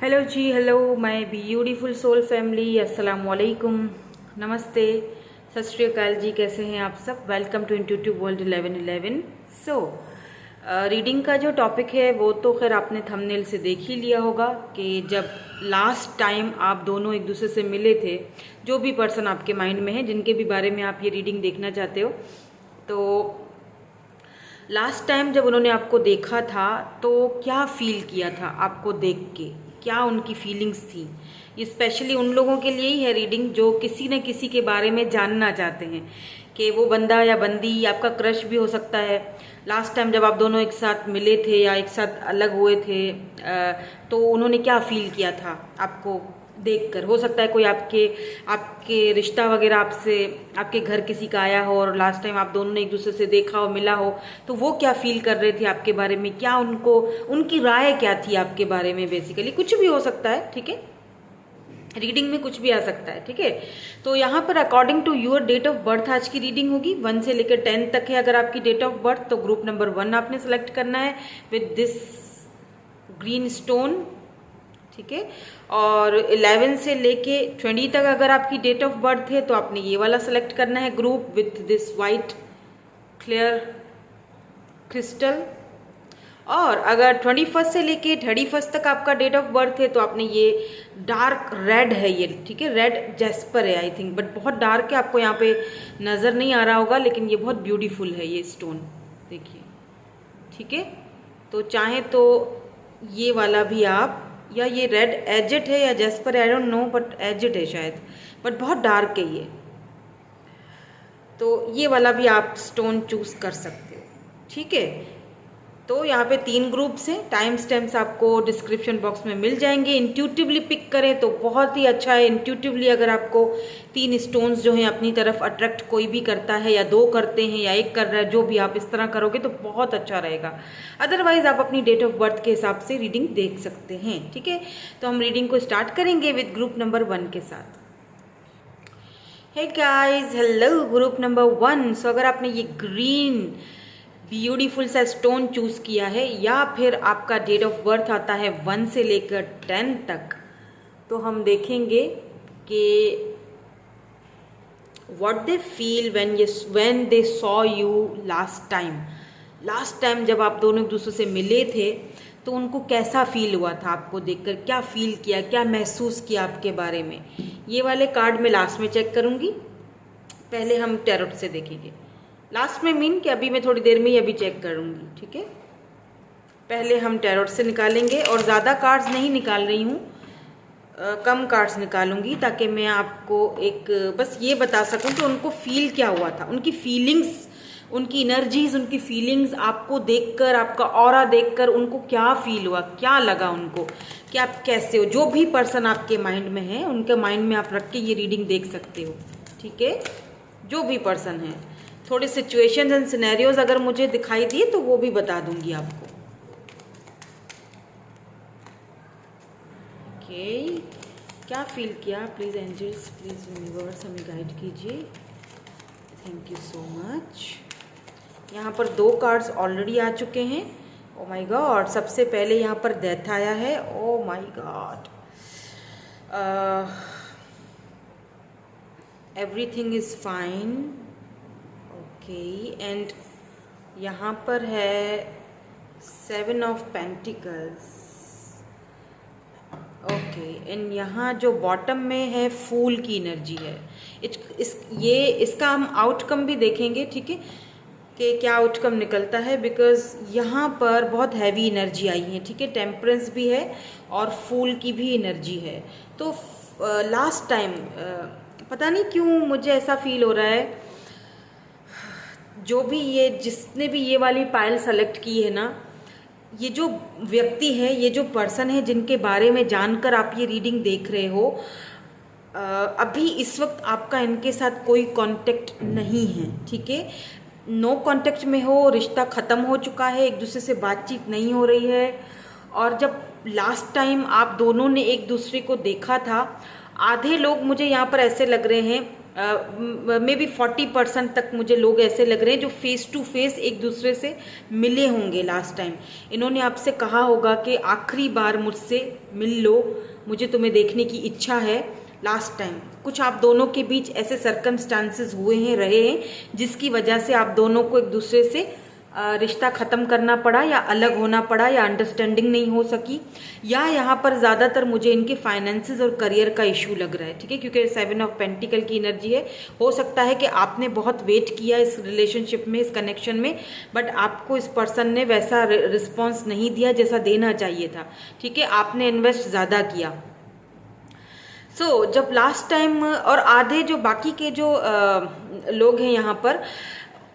Hello जी, hello my beautiful soul family, अस्सलाम वालेकुम, नमस्ते, सत श्री अकाल जी। कैसे हैं आप सब? Welcome to intuitive world 1111। So reading का जो टॉपिक है वो तो खैर आपने थंबनेल से देख ही लिया होगा कि जब लास्ट टाइम आप दोनों एक दूसरे से मिले थे, जो भी पर्सन आपके माइंड में है, जिनके भी बारे में आप ये रीडिंग देखना चाहते हो, तो लास्ट टाइम जब उन्होंने आपको देखा था तो क्या फील किया था आपको देख के, क्या उनकी फीलिंग्स थी। ये स्पेशली उन लोगों के लिए ही है रीडिंग जो किसी न किसी के बारे में जानना चाहते हैं कि वो बंदा या बंदी आपका क्रश भी हो सकता है। लास्ट टाइम जब आप दोनों एक साथ मिले थे या एक साथ अलग हुए थे तो उन्होंने क्या फील किया था आपको देखकर। हो सकता है कोई आपके आपके रिश्ता वगैरह आपसे, आपके घर किसी का आया हो और लास्ट टाइम आप दोनों ने एक दूसरे से देखा हो, मिला हो, तो वो क्या फील कर रहे थे आपके बारे में, क्या उनको, उनकी राय क्या थी आपके बारे में। बेसिकली कुछ भी हो सकता है, ठीक है, रीडिंग में कुछ भी आ सकता है, ठीक है। तो यहाँ पर according to your date of birth आज की रीडिंग होगी। 1 से लेकर 10 तक है अगर आपकी डेट ऑफ बर्थ, तो ग्रुप नंबर 1 आपने सेलेक्ट करना है विद दिस ग्रीन स्टोन, ठीक है। और 11 से लेके 20 तक अगर आपकी डेट ऑफ बर्थ है तो आपने ये वाला सेलेक्ट करना है group with this white clear crystal. और अगर 21 से लेके 31 तक आपका डेट ऑफ बर्थ है तो आपने ये डार्क रेड है ये, ठीक है, रेड जैस्पर है आई थिंक, बट बहुत डार्क है, आपको यहाँ पे नज़र नहीं आ रहा होगा, लेकिन ये बहुत ब्यूटीफुल है ये स्टोन, देखिए, ठीक है। तो चाहे तो ये वाला भी आप, या ये रेड एजेट है या jasper, I don't know, but agate है शायद, बट बहुत डार्क है ये, तो ये वाला भी आप स्टोन चूज कर सकते हो, ठीक है। तो यहाँ पे 3 ग्रुप्स हैं, टाइम स्टैम्प्स आपको डिस्क्रिप्शन बॉक्स में मिल जाएंगे। इंट्यूटिवली पिक करें तो बहुत ही अच्छा है। इंट्यूटिवली अगर आपको 3 स्टोन्स जो हैं अपनी तरफ अट्रैक्ट कोई भी करता है, या 2 करते हैं या 1 कर रहा है, जो भी आप इस तरह करोगे तो बहुत अच्छा रहेगा। अदरवाइज आप अपनी डेट ऑफ बर्थ के हिसाब से रीडिंग देख सकते हैं, ठीक है। तो हम रीडिंग को स्टार्ट करेंगे विद ग्रुप नंबर 1 के साथ। Hey guys, hello group number 1। So अगर आपने ये ग्रीन ब्यूटीफुल सा स्टोन चूज किया है, या फिर आपका डेट ऑफ बर्थ आता है 1 से लेकर 10 तक, तो हम देखेंगे कि what they feel when they saw you last time. Last time जब आप दोनों एक दूसरे से मिले थे तो उनको कैसा फील हुआ था आपको देखकर, क्या फील किया, क्या महसूस किया आपके बारे में। ये वाले कार्ड मैं लास्ट में चेक करूंगी, पहले हम टैरोट से देखेंगे। लास्ट में मीन कि अभी मैं थोड़ी देर में ही अभी चेक करूंगी, ठीक है। पहले हम टैरोट से निकालेंगे, और ज़्यादा कार्ड्स नहीं निकाल रही हूँ, कम कार्ड्स निकालूंगी ताकि मैं आपको एक बस ये बता सकूं कि उनको फील क्या हुआ था, उनकी फीलिंग्स, उनकी एनर्जीज, उनकी फीलिंग्स आपको देखकर, आपका ऑरा देखकर उनको क्या फील हुआ, क्या लगा उनको, कि आप कैसे हो। जो भी पर्सन आपके माइंड में है उनके माइंड में आप रख के ये रीडिंग देख सकते हो, ठीक है। जो भी पर्सन है, थोड़े सिचुएशंस एंड सिनेरियोज अगर मुझे दिखाई दिए तो वो भी बता दूंगी आपको, ओके। क्या फील किया, प्लीज़ एंजल्स, प्लीज़ यूनिवर्स हमें गाइड कीजिए, थैंक यू सो मच। यहाँ पर 2 कार्ड्स ऑलरेडी आ चुके हैं, ओ माय गॉड। सबसे पहले यहाँ पर डेथ आया है, oh my God. Everything is fine, okay. And यहाँ पर है 7 ऑफ पेंटिकल्स, ओके। एंड यहाँ जो बॉटम में है फूल की एनर्जी है। इसका हम आउटकम भी देखेंगे, ठीक है, कि क्या आउटकम निकलता है, बिकॉज यहाँ पर बहुत हैवी एनर्जी आई है, ठीक है। टेम्परेंस भी है और फूल की भी एनर्जी है। तो लास्ट टाइम पता नहीं क्यों मुझे ऐसा फील हो रहा है, जो भी ये, जिसने भी ये वाली पायल सेलेक्ट की है ना, ये जो व्यक्ति है, ये जो पर्सन है जिनके बारे में जानकर आप ये रीडिंग देख रहे हो, अभी इस वक्त आपका इनके साथ कोई कांटेक्ट नहीं है, ठीक है। नो कांटेक्ट में हो, रिश्ता ख़त्म हो चुका है, एक दूसरे से बातचीत नहीं हो रही है। और जब लास्ट टाइम आप दोनों ने एक दूसरे को देखा था, आधे लोग मुझे यहाँ पर ऐसे लग रहे हैं मे बी 40% तक मुझे लोग ऐसे लग रहे हैं जो फेस टू फेस एक दूसरे से मिले होंगे लास्ट टाइम। इन्होंने आपसे कहा होगा कि आखिरी बार मुझसे मिल लो, मुझे तुम्हें देखने की इच्छा है। लास्ट टाइम कुछ आप दोनों के बीच ऐसे सर्कमस्टांसेस हुए हैं, रहे हैं, जिसकी वजह से आप दोनों को एक दूसरे से रिश्ता ख़त्म करना पड़ा, या अलग होना पड़ा, या अंडरस्टैंडिंग नहीं हो सकी, या यहाँ पर ज़्यादातर मुझे इनके फाइनेंसेस और करियर का इशू लग रहा है। ठीक है, क्योंकि 7 ऑफ पेंटिकल की एनर्जी है। हो सकता है कि आपने बहुत वेट किया इस रिलेशनशिप में, इस कनेक्शन में, बट आपको इस पर्सन ने वैसा रिस्पॉन्स नहीं दिया जैसा देना चाहिए था। ठीक है, आपने इन्वेस्ट ज़्यादा किया। जब लास्ट टाइम और आधे जो बाकी के जो लोग हैं यहाँ पर,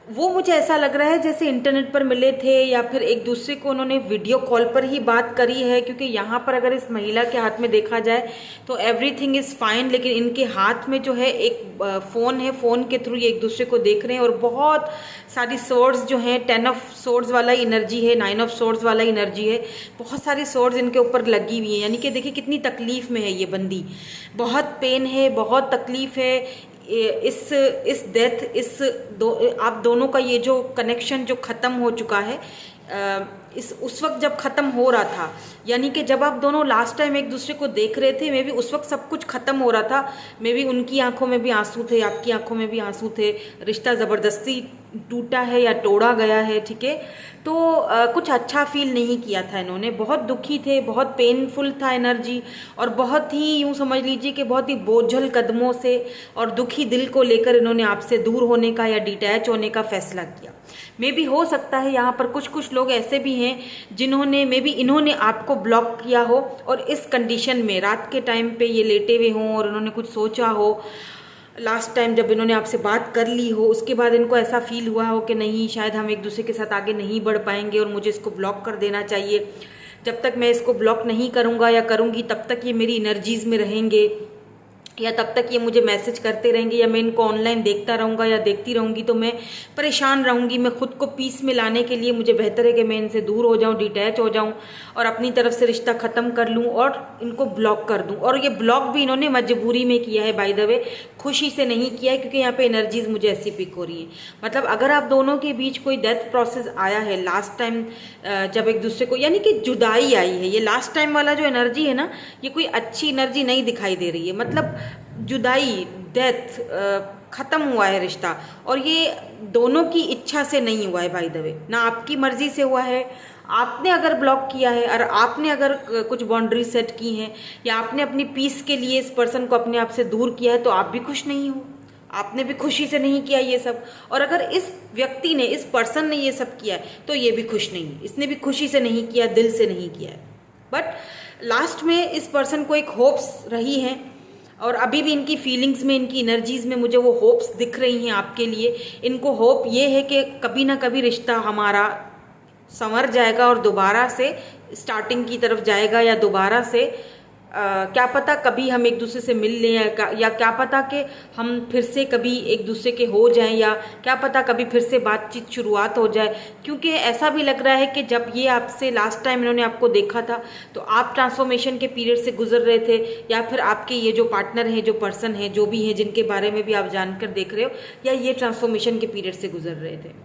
वो मुझे ऐसा लग रहा है जैसे इंटरनेट पर मिले थे, या फिर एक दूसरे को उन्होंने वीडियो कॉल पर ही बात करी है। क्योंकि यहाँ पर अगर इस महिला के हाथ में देखा जाए तो एवरीथिंग इज़ फाइन, लेकिन इनके हाथ में जो है एक फ़ोन है, फ़ोन के थ्रू ये एक दूसरे को देख रहे हैं, और बहुत सारी सोर्ड्स जो हैं, 10 ऑफ सोर्ड्स वाला एनर्जी है, 9 ऑफ सोर्ड्स वाला एनर्जी है, बहुत सारी सोर्ड्स इनके ऊपर लगी हुई हैं। यानी कि देखिए कितनी तकलीफ़ में है ये बंदी, बहुत पेन है, बहुत तकलीफ़ है। इस डेथ, आप दोनों का ये जो कनेक्शन जो ख़त्म हो चुका है, उस वक्त जब ख़त्म हो रहा था, यानी कि जब आप दोनों लास्ट टाइम एक दूसरे को देख रहे थे, मे बी उस वक्त सब कुछ ख़त्म हो रहा था। मे बी उनकी आंखों में भी आंसू थे, आपकी आंखों में भी आंसू थे। रिश्ता ज़बरदस्ती टूटा है या तोड़ा गया है। ठीक है, तो कुछ अच्छा फील नहीं किया था इन्होंने, बहुत दुखी थे, बहुत पेनफुल था एनर्जी, और बहुत ही यूँ समझ लीजिए कि बहुत ही बोझल कदमों से और दुखी दिल को लेकर इन्होंने आपसे दूर होने का या डिटैच होने का फैसला किया। मे बी हो सकता है यहाँ पर कुछ लोग ऐसे भी हैं जिन्होंने मे बी इन्होंने आपको ब्लॉक किया हो, और इस कंडीशन में रात के टाइम पे ये लेटे हुए हों और उन्होंने कुछ सोचा हो। लास्ट टाइम जब इन्होंने आपसे बात कर ली हो, उसके बाद इनको ऐसा फील हुआ हो कि नहीं, शायद हम एक दूसरे के साथ आगे नहीं बढ़ पाएंगे और मुझे इसको ब्लॉक कर देना चाहिए। जब तक मैं इसको ब्लॉक नहीं करूँगा या करूँगी, तब तक ये मेरी एनर्जीज़ में रहेंगे, या तब तक ये मुझे मैसेज करते रहेंगे, या मैं इनको ऑनलाइन देखता रहूँगा या देखती रहूँगी, तो मैं परेशान रहूँगी। मैं खुद को पीस में लाने के लिए मुझे बेहतर है कि मैं इनसे दूर हो जाऊँ, डिटैच हो जाऊँ, और अपनी तरफ से रिश्ता ख़त्म कर लूँ और इनको ब्लॉक कर दूँ। और ये ब्लॉक भी इन्होंने मजबूरी में किया है, बाय द वे, खुशी से नहीं किया है, क्योंकि यहाँ पे एनर्जीज़ मुझे ऐसी पिक हो रही है। मतलब अगर आप दोनों के बीच कोई डेथ प्रोसेस आया है लास्ट टाइम, जब एक दूसरे को, यानी कि जुदाई आई है, ये लास्ट टाइम वाला जो एनर्जी है ना, ये कोई अच्छी एनर्जी नहीं दिखाई दे रही है। मतलब जुदाई, डेथ, ख़त्म हुआ है रिश्ता, और ये दोनों की इच्छा से नहीं हुआ है, बाय द वे, ना आपकी मर्ज़ी से हुआ है। आपने अगर ब्लॉक किया है, और आपने अगर कुछ बाउंड्री सेट की हैं, या आपने अपनी पीस के लिए इस पर्सन को अपने आप से दूर किया है, तो आप भी खुश नहीं हो, आपने भी खुशी से नहीं किया ये सब। और अगर इस व्यक्ति ने, इस पर्सन ने ये सब किया है, तो ये भी खुश नहीं है, इसने भी खुशी से नहीं किया, दिल से नहीं किया है। बट लास्ट में इस पर्सन को एक होप्स रही हैं, और अभी भी इनकी फीलिंग्स में, इनकी एनर्जीज़ में मुझे वो होप्स दिख रही हैं आपके लिए। इनको होप ये है कि कभी ना कभी रिश्ता हमारा संवर जाएगा और दोबारा से स्टार्टिंग की तरफ जाएगा, या दोबारा से क्या पता कभी हम एक दूसरे से मिल लें, या क्या पता कि हम फिर से कभी एक दूसरे के हो जाएं, या क्या पता कभी फिर से बातचीत शुरुआत हो जाए। क्योंकि ऐसा भी लग रहा है कि जब ये आपसे लास्ट टाइम इन्होंने आपको देखा था, तो आप ट्रांसफॉर्मेशन के पीरियड से गुजर रहे थे, या फिर आपके ये जो पार्टनर हैं, जो पर्सन हैं, जो भी हैं, जिनके बारे में भी आप जानकर देख रहे हो, या ये ट्रांसफॉर्मेशन के पीरियड से गुजर रहे थे।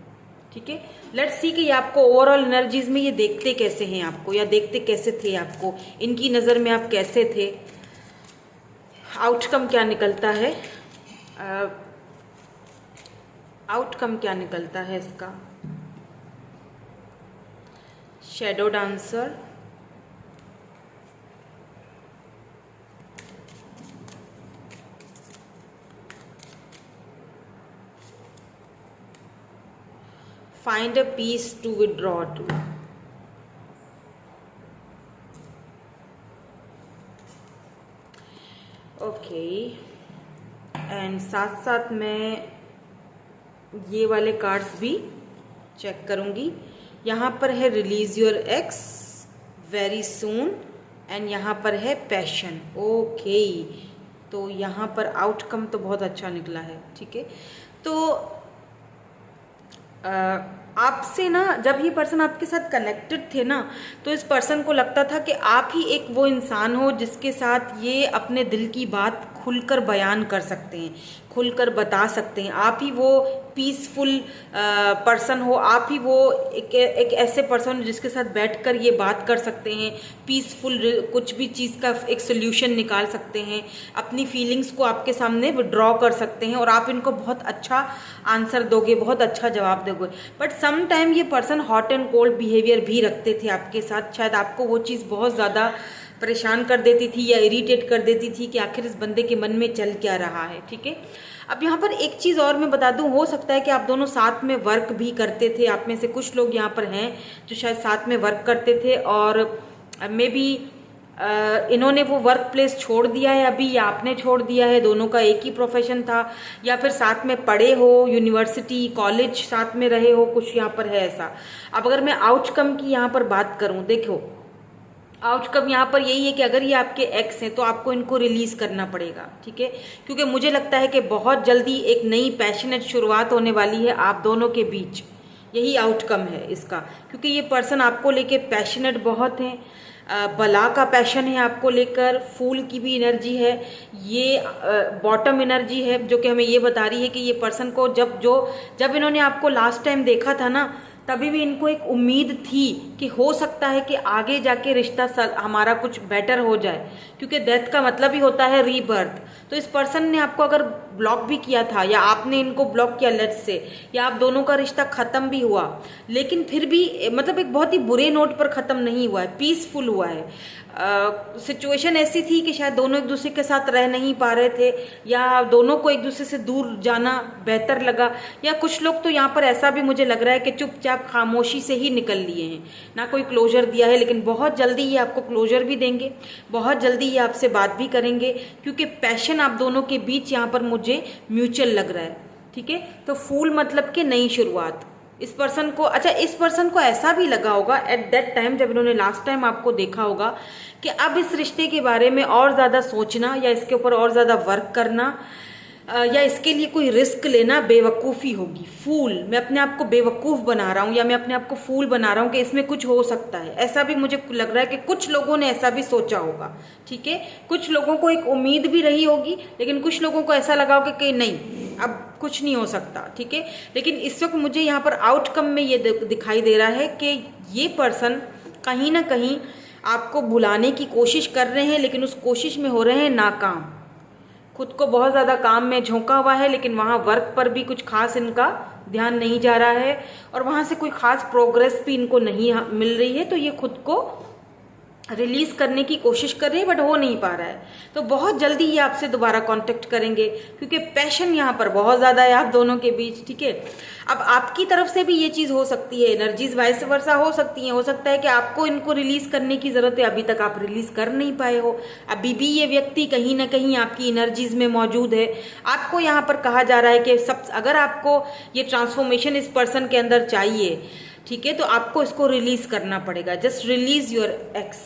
ठीक है, लेट्स सी कि ये आपको ओवरऑल एनर्जीज में ये देखते कैसे हैं आपको, या देखते कैसे थे आपको, इनकी नज़र में आप कैसे थे, आउटकम क्या निकलता है, आउटकम क्या निकलता है इसका। Shadow dancer, find a peace to withdraw to। Okay, and साथ साथ मैं ये वाले कार्ड्स भी चेक करूँगी। यहाँ पर है release your x very soon, and यहाँ पर है पैशन। ओके, तो यहाँ पर आउटकम तो बहुत अच्छा निकला है। ठीक है, तो आपसे ना जब ये पर्सन आपके साथ कनेक्टेड थे ना, तो इस पर्सन को लगता था कि आप ही एक वो इंसान हो जिसके साथ ये अपने दिल की बात खुलकर बयान कर सकते हैं, खुलकर बता सकते हैं। आप ही वो पीसफुल पर्सन हो, आप ही वो एक ऐसे पर्सन हो जिसके साथ बैठकर ये बात कर सकते हैं, पीसफुल कुछ भी चीज़ का एक सोल्यूशन निकाल सकते हैं, अपनी फीलिंग्स को आपके सामने विड्रॉ कर सकते हैं और आप इनको बहुत अच्छा आंसर दोगे, बहुत अच्छा जवाब दोगे। बट सम टाइम ये person hot and cold behaviour भी रखते थे आपके साथ। शायद आपको वो चीज़ बहुत ज़्यादा परेशान कर देती थी या इरिटेट कर देती थी कि आखिर इस बंदे के मन में चल क्या रहा है। ठीक है, अब यहाँ पर एक चीज़ और मैं बता दूँ, हो सकता है कि आप दोनों साथ में वर्क भी करते थे। आप में से कुछ लोग यहाँ पर हैं जो शायद साथ में वर्क करते थे और मे बी इन्होंने वो वर्क प्लेस छोड़ दिया है अभी, या आपने छोड़ दिया है। दोनों का एक ही प्रोफेशन था, या फिर साथ में पढ़े हो, यूनिवर्सिटी कॉलेज साथ में रहे हो, कुछ यहाँ पर है ऐसा। अब अगर मैं आउटकम की यहाँ पर बात करूँ, देखो आउटकम यहाँ पर यही है कि अगर ये आपके एक्स हैं तो आपको इनको रिलीज करना पड़ेगा। ठीक है, क्योंकि मुझे लगता है कि बहुत जल्दी एक नई पैशनेट शुरुआत होने वाली है आप दोनों के बीच। यही आउटकम है इसका, क्योंकि ये पर्सन आपको लेके पैशनेट बहुत हैं। बला का पैशन है आपको लेकर, फूल की भी एनर्जी है, ये बॉटम एनर्जी है जो कि हमें ये बता रही है कि ये पर्सन को जब इन्होंने आपको लास्ट टाइम देखा था ना, तभी भी इनको एक उम्मीद थी कि हो सकता है कि आगे जाके रिश्ता हमारा कुछ बेटर हो जाए, क्योंकि डेथ का मतलब ही होता है रीबर्थ। तो इस पर्सन ने आपको अगर ब्लॉक भी किया था या आपने इनको ब्लॉक किया लेट्स से, या आप दोनों का रिश्ता ख़त्म भी हुआ, लेकिन फिर भी मतलब एक बहुत ही बुरे नोट पर ख़त्म नहीं हुआ है, पीसफुल हुआ है। सिचुएशन ऐसी थी कि शायद दोनों एक दूसरे के साथ रह नहीं पा रहे थे, या दोनों को एक दूसरे से दूर जाना बेहतर लगा, या कुछ लोग तो यहाँ पर ऐसा भी मुझे लग रहा है कि चुपचाप खामोशी से ही निकल लिए हैं, ना कोई क्लोजर दिया है। लेकिन बहुत जल्दी ये आपको क्लोजर भी देंगे, बहुत जल्दी ये आपसे बात भी करेंगे, क्योंकि पैशन आप दोनों के बीच यहाँ पर मुझे म्यूचुअल लग रहा है। ठीक है, तो फूल मतलब कि नई शुरुआत। इस पर्सन को, अच्छा इस पर्सन को ऐसा भी लगा होगा एट दैट टाइम जब इन्होंने लास्ट टाइम आपको देखा होगा कि अब इस रिश्ते के बारे में और ज़्यादा सोचना, या इसके ऊपर और ज़्यादा वर्क करना, या इसके लिए कोई रिस्क लेना बेवकूफ़ी होगी। फूल, मैं अपने आप को बेवकूफ़ बना रहा हूँ, या मैं अपने आप को फूल बना रहा हूँ कि इसमें कुछ हो सकता है। ऐसा भी मुझे लग रहा है कि कुछ लोगों ने ऐसा भी सोचा होगा। ठीक है, कुछ लोगों को एक उम्मीद भी रही होगी, लेकिन कुछ लोगों को ऐसा लगा होगा कि नहीं अब कुछ नहीं हो सकता। ठीक है, लेकिन इस वक्त मुझे यहाँ पर आउटकम में ये दिखाई दे रहा है कि ये पर्सन कहीं ना कहीं आपको भुलाने की कोशिश कर रहे हैं, लेकिन उस कोशिश में हो रहे हैं नाकाम। खुद को बहुत ज़्यादा काम में झोंका हुआ है, लेकिन वहाँ वर्क पर भी कुछ खास इनका ध्यान नहीं जा रहा है, और वहाँ से कोई खास प्रोग्रेस भी इनको नहीं मिल रही है। तो ये खुद को रिलीज करने की कोशिश कर रहे हैं, बट हो नहीं पा रहा है। तो बहुत जल्दी ये आपसे दोबारा कांटेक्ट करेंगे, क्योंकि पैशन यहाँ पर बहुत ज़्यादा है आप दोनों के बीच। ठीक है, अब आपकी तरफ से भी ये चीज़ हो सकती है, एनर्जीज वाइस वर्सा हो सकती हैं। हो सकता है कि आपको इनको रिलीज करने की ज़रूरत है, अभी तक आप रिलीज कर नहीं पाए हो, अभी भी ये व्यक्ति कहीं ना कहीं आपकी एनर्जीज में मौजूद है। आपको यहाँ पर कहा जा रहा है कि अगर आपको ये ट्रांसफॉर्मेशन इस पर्सन के अंदर चाहिए, ठीक है, तो आपको इसको रिलीज करना पड़ेगा। Just release your ex,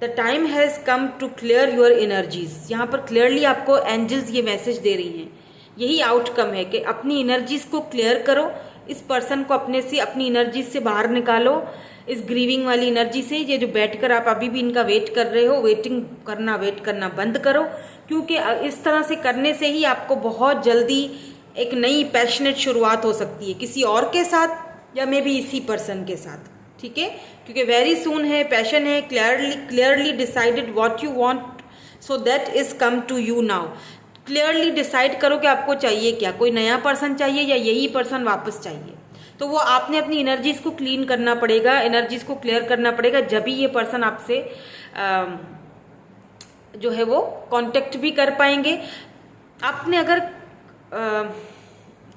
the time has come to clear your energies. यहाँ पर क्लियरली आपको एंजल्स ये मैसेज दे रही हैं, यही आउटकम है कि अपनी एनर्जीज को क्लियर करो, इस पर्सन को अपने से, अपनी एनर्जीज से बाहर निकालो, इस ग्रीविंग वाली एनर्जी से। ये जो बैठकर आप अभी भी इनका वेट कर रहे हो, वेट करना बंद करो, क्योंकि इस तरह से करने से ही आपको बहुत जल्दी एक नई पैशनेट शुरुआत हो सकती है किसी और के साथ, या मे बी इसी पर्सन के साथ। ठीक है, क्योंकि वेरी सून है, पैशन है, clearly decided what you want, so that is come to you now. Clearly decide करो कि आपको चाहिए क्या, कोई नया पर्सन चाहिए या यही पर्सन वापस चाहिए। तो वो आपने अपनी एनर्जीज को क्लीन करना पड़ेगा, एनर्जीज को क्लियर करना पड़ेगा, जब ही ये पर्सन आपसे जो है वो कांटेक्ट भी कर पाएंगे। आपने अगर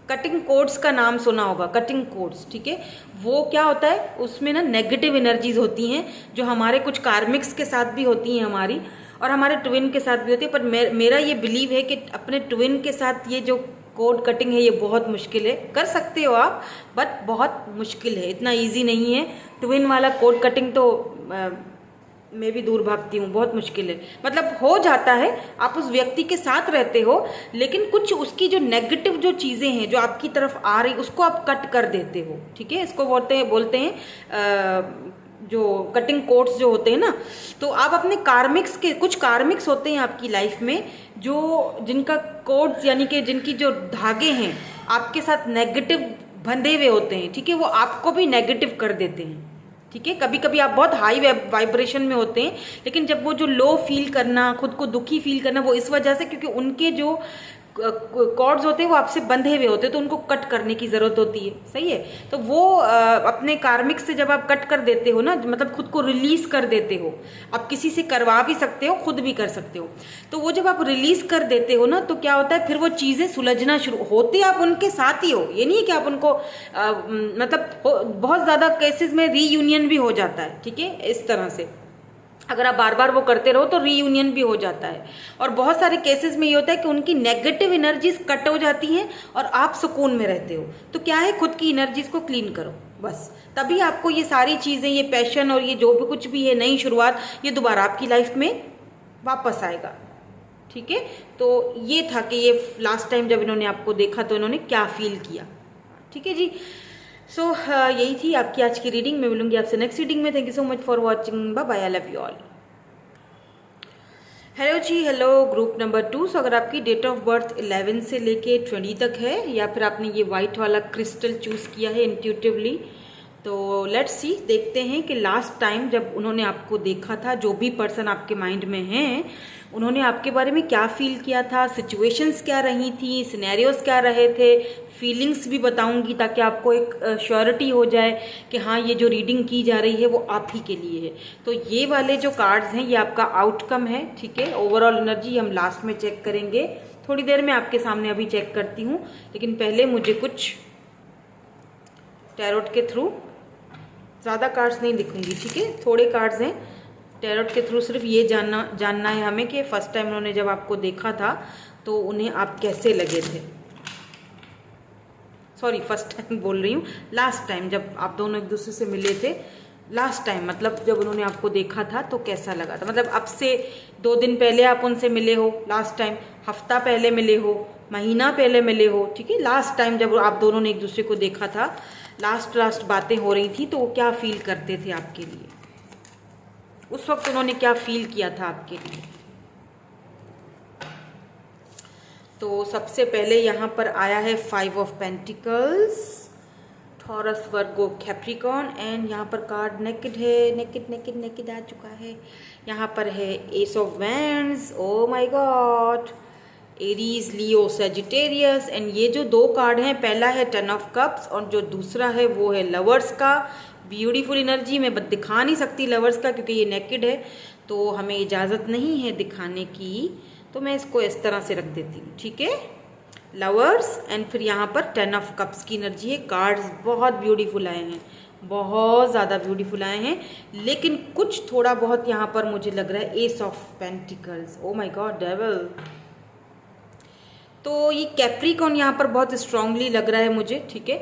कटिंग कोड्स का नाम सुना होगा, कटिंग कोड्स, ठीक है, वो क्या होता है, उसमें ना नेगेटिव एनर्जीज होती हैं जो हमारे कुछ कार्मिक्स के साथ भी होती हैं हमारी, और हमारे ट्विन के साथ भी होती है। पर मेरा ये बिलीव है कि अपने ट्विन के साथ ये जो कोड कटिंग है ये बहुत मुश्किल है। कर सकते हो आप, बट बहुत मुश्किल है, इतना इजी नहीं है। ट्विन वाला कोड कटिंग तो मैं भी दूर भागती हूँ, बहुत मुश्किल है। मतलब हो जाता है, आप उस व्यक्ति के साथ रहते हो, लेकिन कुछ उसकी जो नेगेटिव जो चीज़ें हैं जो आपकी तरफ आ रही, उसको आप कट कर देते हो, ठीक है। इसको बोलते हैं जो कटिंग कोट्स जो होते हैं ना, तो आप अपने कार्मिक्स के, कुछ कार्मिक्स होते हैं आपकी लाइफ में जो जिनका कोट्स यानी कि जिनकी जो धागे हैं आपके साथ नेगेटिव बंधे हुए होते हैं, ठीक है, वो आपको भी नेगेटिव कर देते हैं, ठीक है। कभी कभी आप बहुत हाई वाइब्रेशन में होते हैं, लेकिन जब वो जो लो फील करना, खुद को दुखी फील करना, वो इस वजह से क्योंकि उनके जो कॉर्ड्स होते हैं वो आपसे बंधे हुए होते हैं, तो उनको कट करने की ज़रूरत होती है, सही है। तो वो अपने कार्मिक से जब आप कट कर देते हो ना, मतलब खुद को रिलीज कर देते हो, आप किसी से करवा भी सकते हो, खुद भी कर सकते हो। तो वो जब आप रिलीज कर देते हो ना, तो क्या होता है, फिर वो चीज़ें सुलझना शुरू होती, आप उनके साथ ही हो, ये नहीं है कि आप उनको मतलब बहुत ज़्यादा केसेस में रीयूनियन भी हो जाता है, ठीक है। इस तरह से अगर आप बार बार वो करते रहो तो रीयूनियन भी हो जाता है। और बहुत सारे केसेस में ये होता है कि उनकी नेगेटिव एनर्जीज कट हो जाती हैं और आप सुकून में रहते हो। तो क्या है, खुद की एनर्जीज को क्लीन करो बस, तभी आपको ये सारी चीज़ें, ये पैशन और ये जो भी कुछ भी है, नई शुरुआत, ये दोबारा आपकी लाइफ में वापस आएगा, ठीक है। तो ये था कि ये लास्ट टाइम जब इन्होंने आपको देखा तो इन्होंने क्या फील किया, ठीक है जी। सो यही थी आपकी आज की रीडिंग। मैं मिलूंगी आपसे नेक्स्ट रीडिंग में। Thank you so much for watching, bye bye, I love you all. Hello जी, हेलो ग्रुप नंबर 2। सो अगर आपकी डेट ऑफ बर्थ 11 से लेके 20 तक है, या फिर आपने ये वाइट वाला क्रिस्टल चूज़ किया है इंट्यूटिवली, तो लेट्स सी, देखते हैं कि लास्ट टाइम जब उन्होंने आपको देखा था, जो भी पर्सन आपके माइंड में हैं, उन्होंने आपके बारे में क्या फील किया था, सिचुएशंस क्या रही थी, सिनेरियोज क्या रहे थे, फीलिंग्स भी बताऊंगी ताकि आपको एक श्योरिटी हो जाए कि हाँ, ये जो रीडिंग की जा रही है वो आप ही के लिए है। तो ये वाले जो कार्ड्स हैं ये आपका आउटकम है, ठीक है। ओवरऑल एनर्जी हम लास्ट में चेक करेंगे, थोड़ी देर में आपके सामने अभी चेक करती हूँ, लेकिन पहले मुझे कुछ टैरोट के थ्रू, ज़्यादा कार्ड्स नहीं दिखूंगी, ठीक है, थोड़े कार्ड्स हैं। टैरोट के थ्रू सिर्फ ये जानना है हमें कि फर्स्ट टाइम उन्होंने जब आपको देखा था तो उन्हें आप कैसे लगे थे। सॉरी, फर्स्ट टाइम बोल रही हूँ, लास्ट टाइम जब आप दोनों एक दूसरे से मिले थे, लास्ट टाइम मतलब जब उन्होंने आपको देखा था तो कैसा लगा था। मतलब अब से 2 दिन पहले आप उनसे मिले हो लास्ट टाइम, हफ्ता पहले मिले हो, महीना पहले मिले हो, ठीक है। लास्ट टाइम जब आप दोनों ने एक दूसरे को देखा था, लास्ट बातें हो रही थी, तो वो क्या फील करते थे आपके लिए, उस वक्त उन्होंने क्या फील किया था आपके लिए। तो सबसे पहले यहाँ पर आया है 5 of pentacles, taurus, Virgo, Capricorn, and यहाँ पर कार्ड नेकेड है, नेकेड आ चुका है। यहाँ पर है S of wands, oh my God, Aries, Leo, Sagittarius, and ये जो 2 कार्ड हैं, पहला है 10 ऑफ कप्स और जो दूसरा है वो है लवर्स का। ब्यूटीफुल एनर्जी, मैं दिखा नहीं सकती लवर्स का क्योंकि ये नेकेड है, तो हमें इजाज़त नहीं है दिखाने की, तो मैं इसको इस तरह से रख देती हूँ, ठीक है। लवर्स, एंड फिर यहाँ पर 10 ऑफ कप्स की एनर्जी है। कार्ड्स बहुत ब्यूटीफुल आए हैं, बहुत ज़्यादा ब्यूटीफुल आए हैं, लेकिन कुछ थोड़ा बहुत यहाँ पर मुझे लग रहा है S of pentacles, oh my God, devil. तो ये कैप्रिकॉर्न यहाँ पर बहुत स्ट्रांगली लग रहा है मुझे, ठीक है।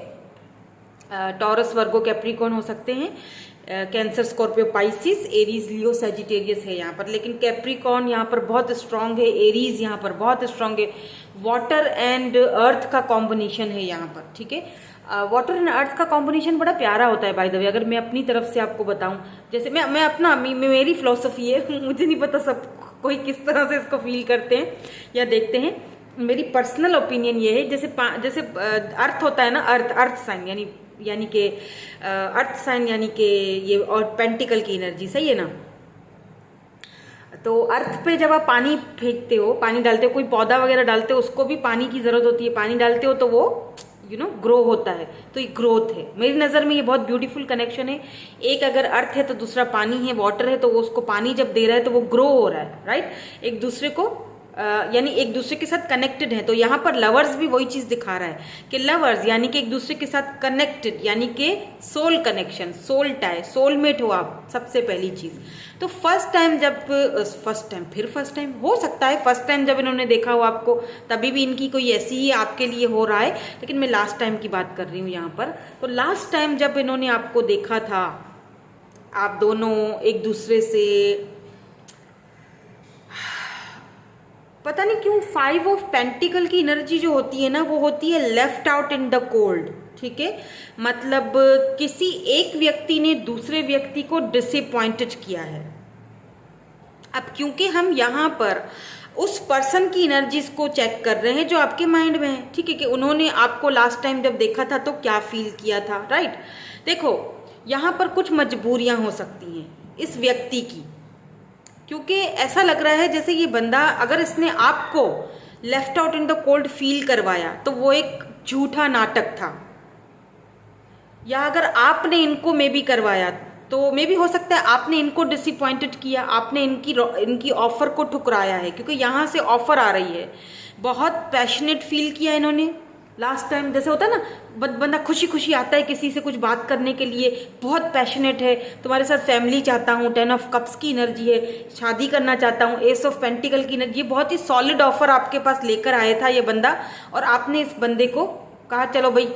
टॉरस, वर्गो, कैप्रिकॉर्न हो सकते हैं, कैंसर, स्कॉर्पियो, पाइसिस, एरीज, लियो, सजिटेरियस है यहाँ पर, लेकिन कैप्रिकॉर्न यहाँ पर बहुत स्ट्रांग है, एरीज यहाँ पर बहुत स्ट्रांग है। वाटर एंड अर्थ का कॉम्बिनेशन है यहाँ पर, ठीक है। वाटर एंड अर्थ का कॉम्बिनेशन बड़ा प्यारा होता है बाय द वे, अगर मैं अपनी तरफ से आपको बताऊं, जैसे मैं अपना मेरी फिलोसफी है, मुझे नहीं पता सब कोई किस तरह से इसको फील करते हैं या देखते हैं। मेरी पर्सनल ओपिनियन ये है, जैसे अर्थ होता है ना, अर्थ साइन यानी कि अर्थ साइन यानी कि ये, और पेंटिकल की एनर्जी, सही है ना। तो अर्थ पे जब आप पानी फेंकते हो, पानी डालते हो, कोई पौधा वगैरह डालते हो, उसको भी पानी की ज़रूरत होती है, पानी डालते हो तो वो ग्रो होता है, तो ये ग्रोथ है। मेरी नज़र में ये बहुत ब्यूटीफुल कनेक्शन है। एक अगर अर्थ है तो दूसरा पानी है, वाटर है तो वो उसको पानी जब दे रहा है तो वो ग्रो हो रहा है, राइट, एक दूसरे को यानी एक दूसरे के साथ कनेक्टेड है। तो यहाँ पर लवर्स भी वही चीज़ दिखा रहा है कि लवर्स यानी कि एक दूसरे के साथ कनेक्टेड, यानी कि soul connection, soul tie, soulmate हो आप, सबसे पहली चीज़। तो फर्स्ट टाइम हो सकता है, फर्स्ट टाइम जब इन्होंने देखा हो आपको तभी भी इनकी कोई ऐसी ही आपके लिए हो रहा है, लेकिन मैं लास्ट टाइम की बात कर रही हूँ यहाँ पर। तो लास्ट टाइम जब इन्होंने आपको देखा था आप दोनों एक दूसरे से, पता नहीं क्यों 5 ऑफ पेंटिकल की एनर्जी जो होती है ना, वो होती है left out in the cold. ठीक है, मतलब किसी एक व्यक्ति ने दूसरे व्यक्ति को डिसअपॉइंटेड किया है। अब क्योंकि हम यहाँ पर उस पर्सन की एनर्जीज को चेक कर रहे हैं जो आपके माइंड में है, ठीक है, कि उन्होंने आपको लास्ट टाइम जब देखा था तो क्या फील किया था, राइट। देखो यहाँ पर कुछ मजबूरियां हो सकती हैं इस व्यक्ति की, क्योंकि ऐसा लग रहा है जैसे ये बंदा, अगर इसने आपको left out in the cold feel करवाया तो वो एक झूठा नाटक था, या अगर आपने इनको मे बी करवाया तो मे भी हो सकता है आपने इनको डिसअपॉइंटेड किया, आपने इनकी ऑफर को ठुकराया है, क्योंकि यहाँ से ऑफर आ रही है। बहुत पैशनेट फील किया इन्होंने लास्ट टाइम, जैसे होता है ना बंदा खुशी खुशी आता है किसी से कुछ बात करने के लिए, बहुत पैशनेट है, तुम्हारे साथ फैमिली चाहता हूँ, 10 ऑफ कप्स की एनर्जी है, शादी करना चाहता हूँ, एस ऑफ पेंटिकल की एनर्जी, बहुत ही सॉलिड ऑफर आपके पास लेकर आया था ये बंदा, और आपने इस बंदे को कहा चलो भाई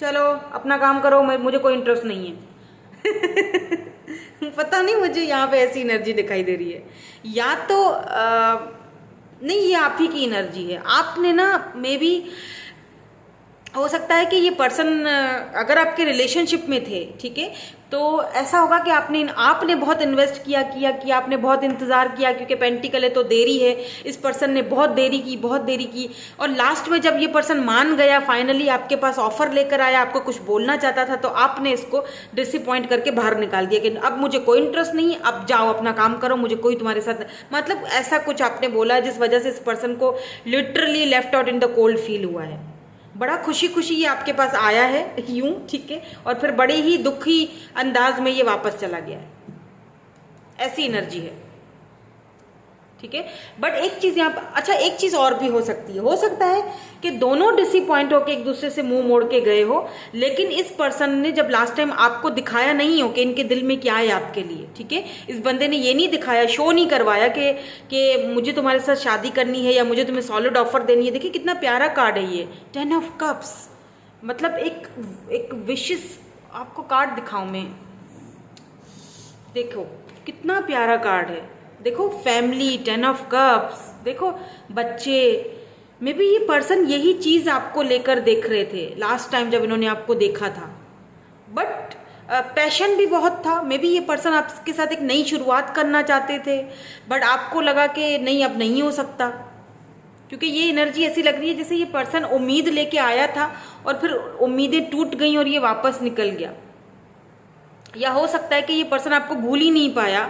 चलो अपना काम करो, मुझे कोई इंटरेस्ट नहीं है। पता नहीं, मुझे यहाँ पे ऐसी एनर्जी दिखाई दे रही है, या तो नहीं, ये आप ही की एनर्जी है। आपने ना मे बी हो सकता है कि ये पर्सन अगर आपके रिलेशनशिप में थे, ठीक है, तो ऐसा होगा कि आपने बहुत इन्वेस्ट किया, आपने बहुत इंतज़ार किया, क्योंकि पेंटिकल है तो देरी है, इस पर्सन ने बहुत देरी की, और लास्ट में जब ये पर्सन मान गया, फाइनली आपके पास ऑफर लेकर आया, आपको कुछ बोलना चाहता था, तो आपने इसको डिसअपॉइंट करके बाहर निकाल दिया कि अब मुझे कोई इंटरेस्ट नहीं है, अब जाओ अपना काम करो, मुझे कोई तुम्हारे साथ, मतलब ऐसा कुछ आपने बोला जिस वजह से इस पर्सन को literally left out in the cold feel हुआ है। बड़ा खुशी खुशी ये आपके पास आया है यूं, ठीक है, और फिर बड़े ही दुखी अंदाज में ये वापस चला गया है, ऐसी एनर्जी है, ठीक है। बट एक चीज यहाँ पर, अच्छा एक चीज और भी हो सकती है, हो सकता है कि दोनों डिसअपॉइंट होकर एक दूसरे से मुंह मोड़ के गए हो, लेकिन इस पर्सन ने जब लास्ट टाइम आपको दिखाया नहीं हो कि इनके दिल में क्या है आपके लिए, ठीक है, इस बंदे ने ये नहीं दिखाया, शो नहीं करवाया कि मुझे तुम्हारे साथ शादी करनी है या मुझे तुम्हें सॉलिड ऑफर देनी है। देखिए कितना प्यारा कार्ड है ये, 10 ऑफ कप्स, मतलब एक विशेस, आपको कार्ड दिखाऊं मैं, देखो कितना प्यारा कार्ड है, देखो फैमिली, 10 ऑफ कप्स, देखो बच्चे, मे बी ये पर्सन यही चीज आपको लेकर देख रहे थे लास्ट टाइम जब इन्होंने आपको देखा था, बट पैशन भी बहुत था, मे बी ये पर्सन आपके साथ एक नई शुरुआत करना चाहते थे, बट आपको लगा कि नहीं अब नहीं हो सकता, क्योंकि ये एनर्जी ऐसी लग रही है जैसे ये पर्सन उम्मीद लेके आया था और फिर उम्मीदें टूट गई और ये वापस निकल गया, या हो सकता है कि ये पर्सन आपको भूल ही नहीं पाया,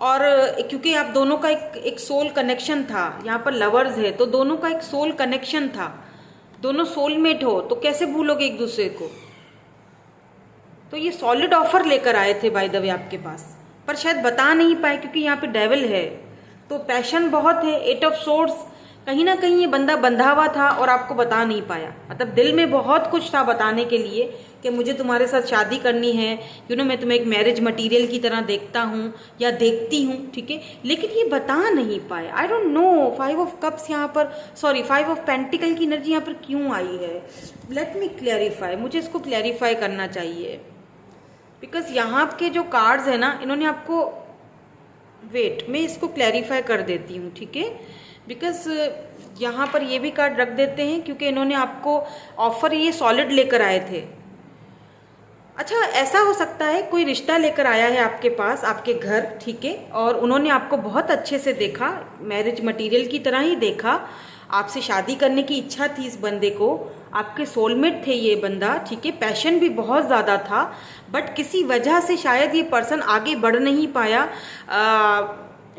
और क्योंकि आप दोनों का एक सोल कनेक्शन था, यहाँ पर लवर्स है तो दोनों का एक सोल कनेक्शन था, दोनों सोलमेट हो तो कैसे भूलोगे एक दूसरे को। तो ये सॉलिड ऑफर लेकर आए थे बाय द वे आपके पास, पर शायद बता नहीं पाए क्योंकि यहाँ पे डेविल है, तो पैशन बहुत है, 8 ऑफ सोर्ड्स, कहीं ना कहीं ये बंदा बंधा हुआ था और आपको बता नहीं पाया, मतलब दिल में बहुत कुछ था बताने के लिए कि मुझे तुम्हारे साथ शादी करनी है, मैं तुम्हें एक मैरिज मटेरियल की तरह देखता हूँ या देखती हूँ, ठीक है, लेकिन ये बता नहीं पाए। आई डोंट नो 5 ऑफ कप्स यहाँ पर, सॉरी 5 ऑफ पेंटिकल की एनर्जी यहाँ पर क्यों आई है, लेट मी क्लैरिफाई, मुझे इसको क्लैरिफाई करना चाहिए, बिकॉज यहाँ के जो कार्ड्स है ना, इन्होंने आपको, वेट मैं इसको क्लैरिफाई कर देती हूँ, ठीक है, बिकॉज यहाँ पर ये भी कार्ड रख देते हैं क्योंकि इन्होंने आपको ऑफर ये सॉलिड लेकर आए थे। अच्छा ऐसा हो सकता है कोई रिश्ता लेकर आया है आपके पास, आपके घर, ठीक है, और उन्होंने आपको बहुत अच्छे से देखा, मैरिज मटेरियल की तरह ही देखा, आपसे शादी करने की इच्छा थी इस बंदे को, आपके सोलमेट थे ये बंदा, ठीक है, पैशन भी बहुत ज़्यादा था, बट किसी वजह से शायद ये पर्सन आगे बढ़ नहीं पाया,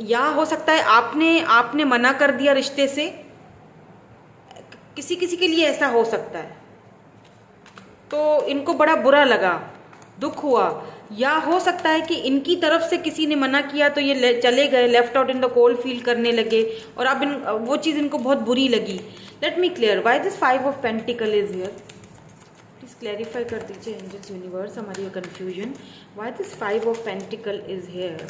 या हो सकता है आपने मना कर दिया रिश्ते से, किसी किसी के लिए ऐसा हो सकता है, तो इनको बड़ा बुरा लगा, दुख हुआ, या हो सकता है कि इनकी तरफ से किसी ने मना किया तो ये चले गए, left out in the cold feel करने लगे, और अब वो चीज़ इनको बहुत बुरी लगी। Let me clear why this 5 of pentacle is here, please clarify कर दीजिए एंजल्स यूनिवर्स हमारी confusion, why this 5 of pentacle is here.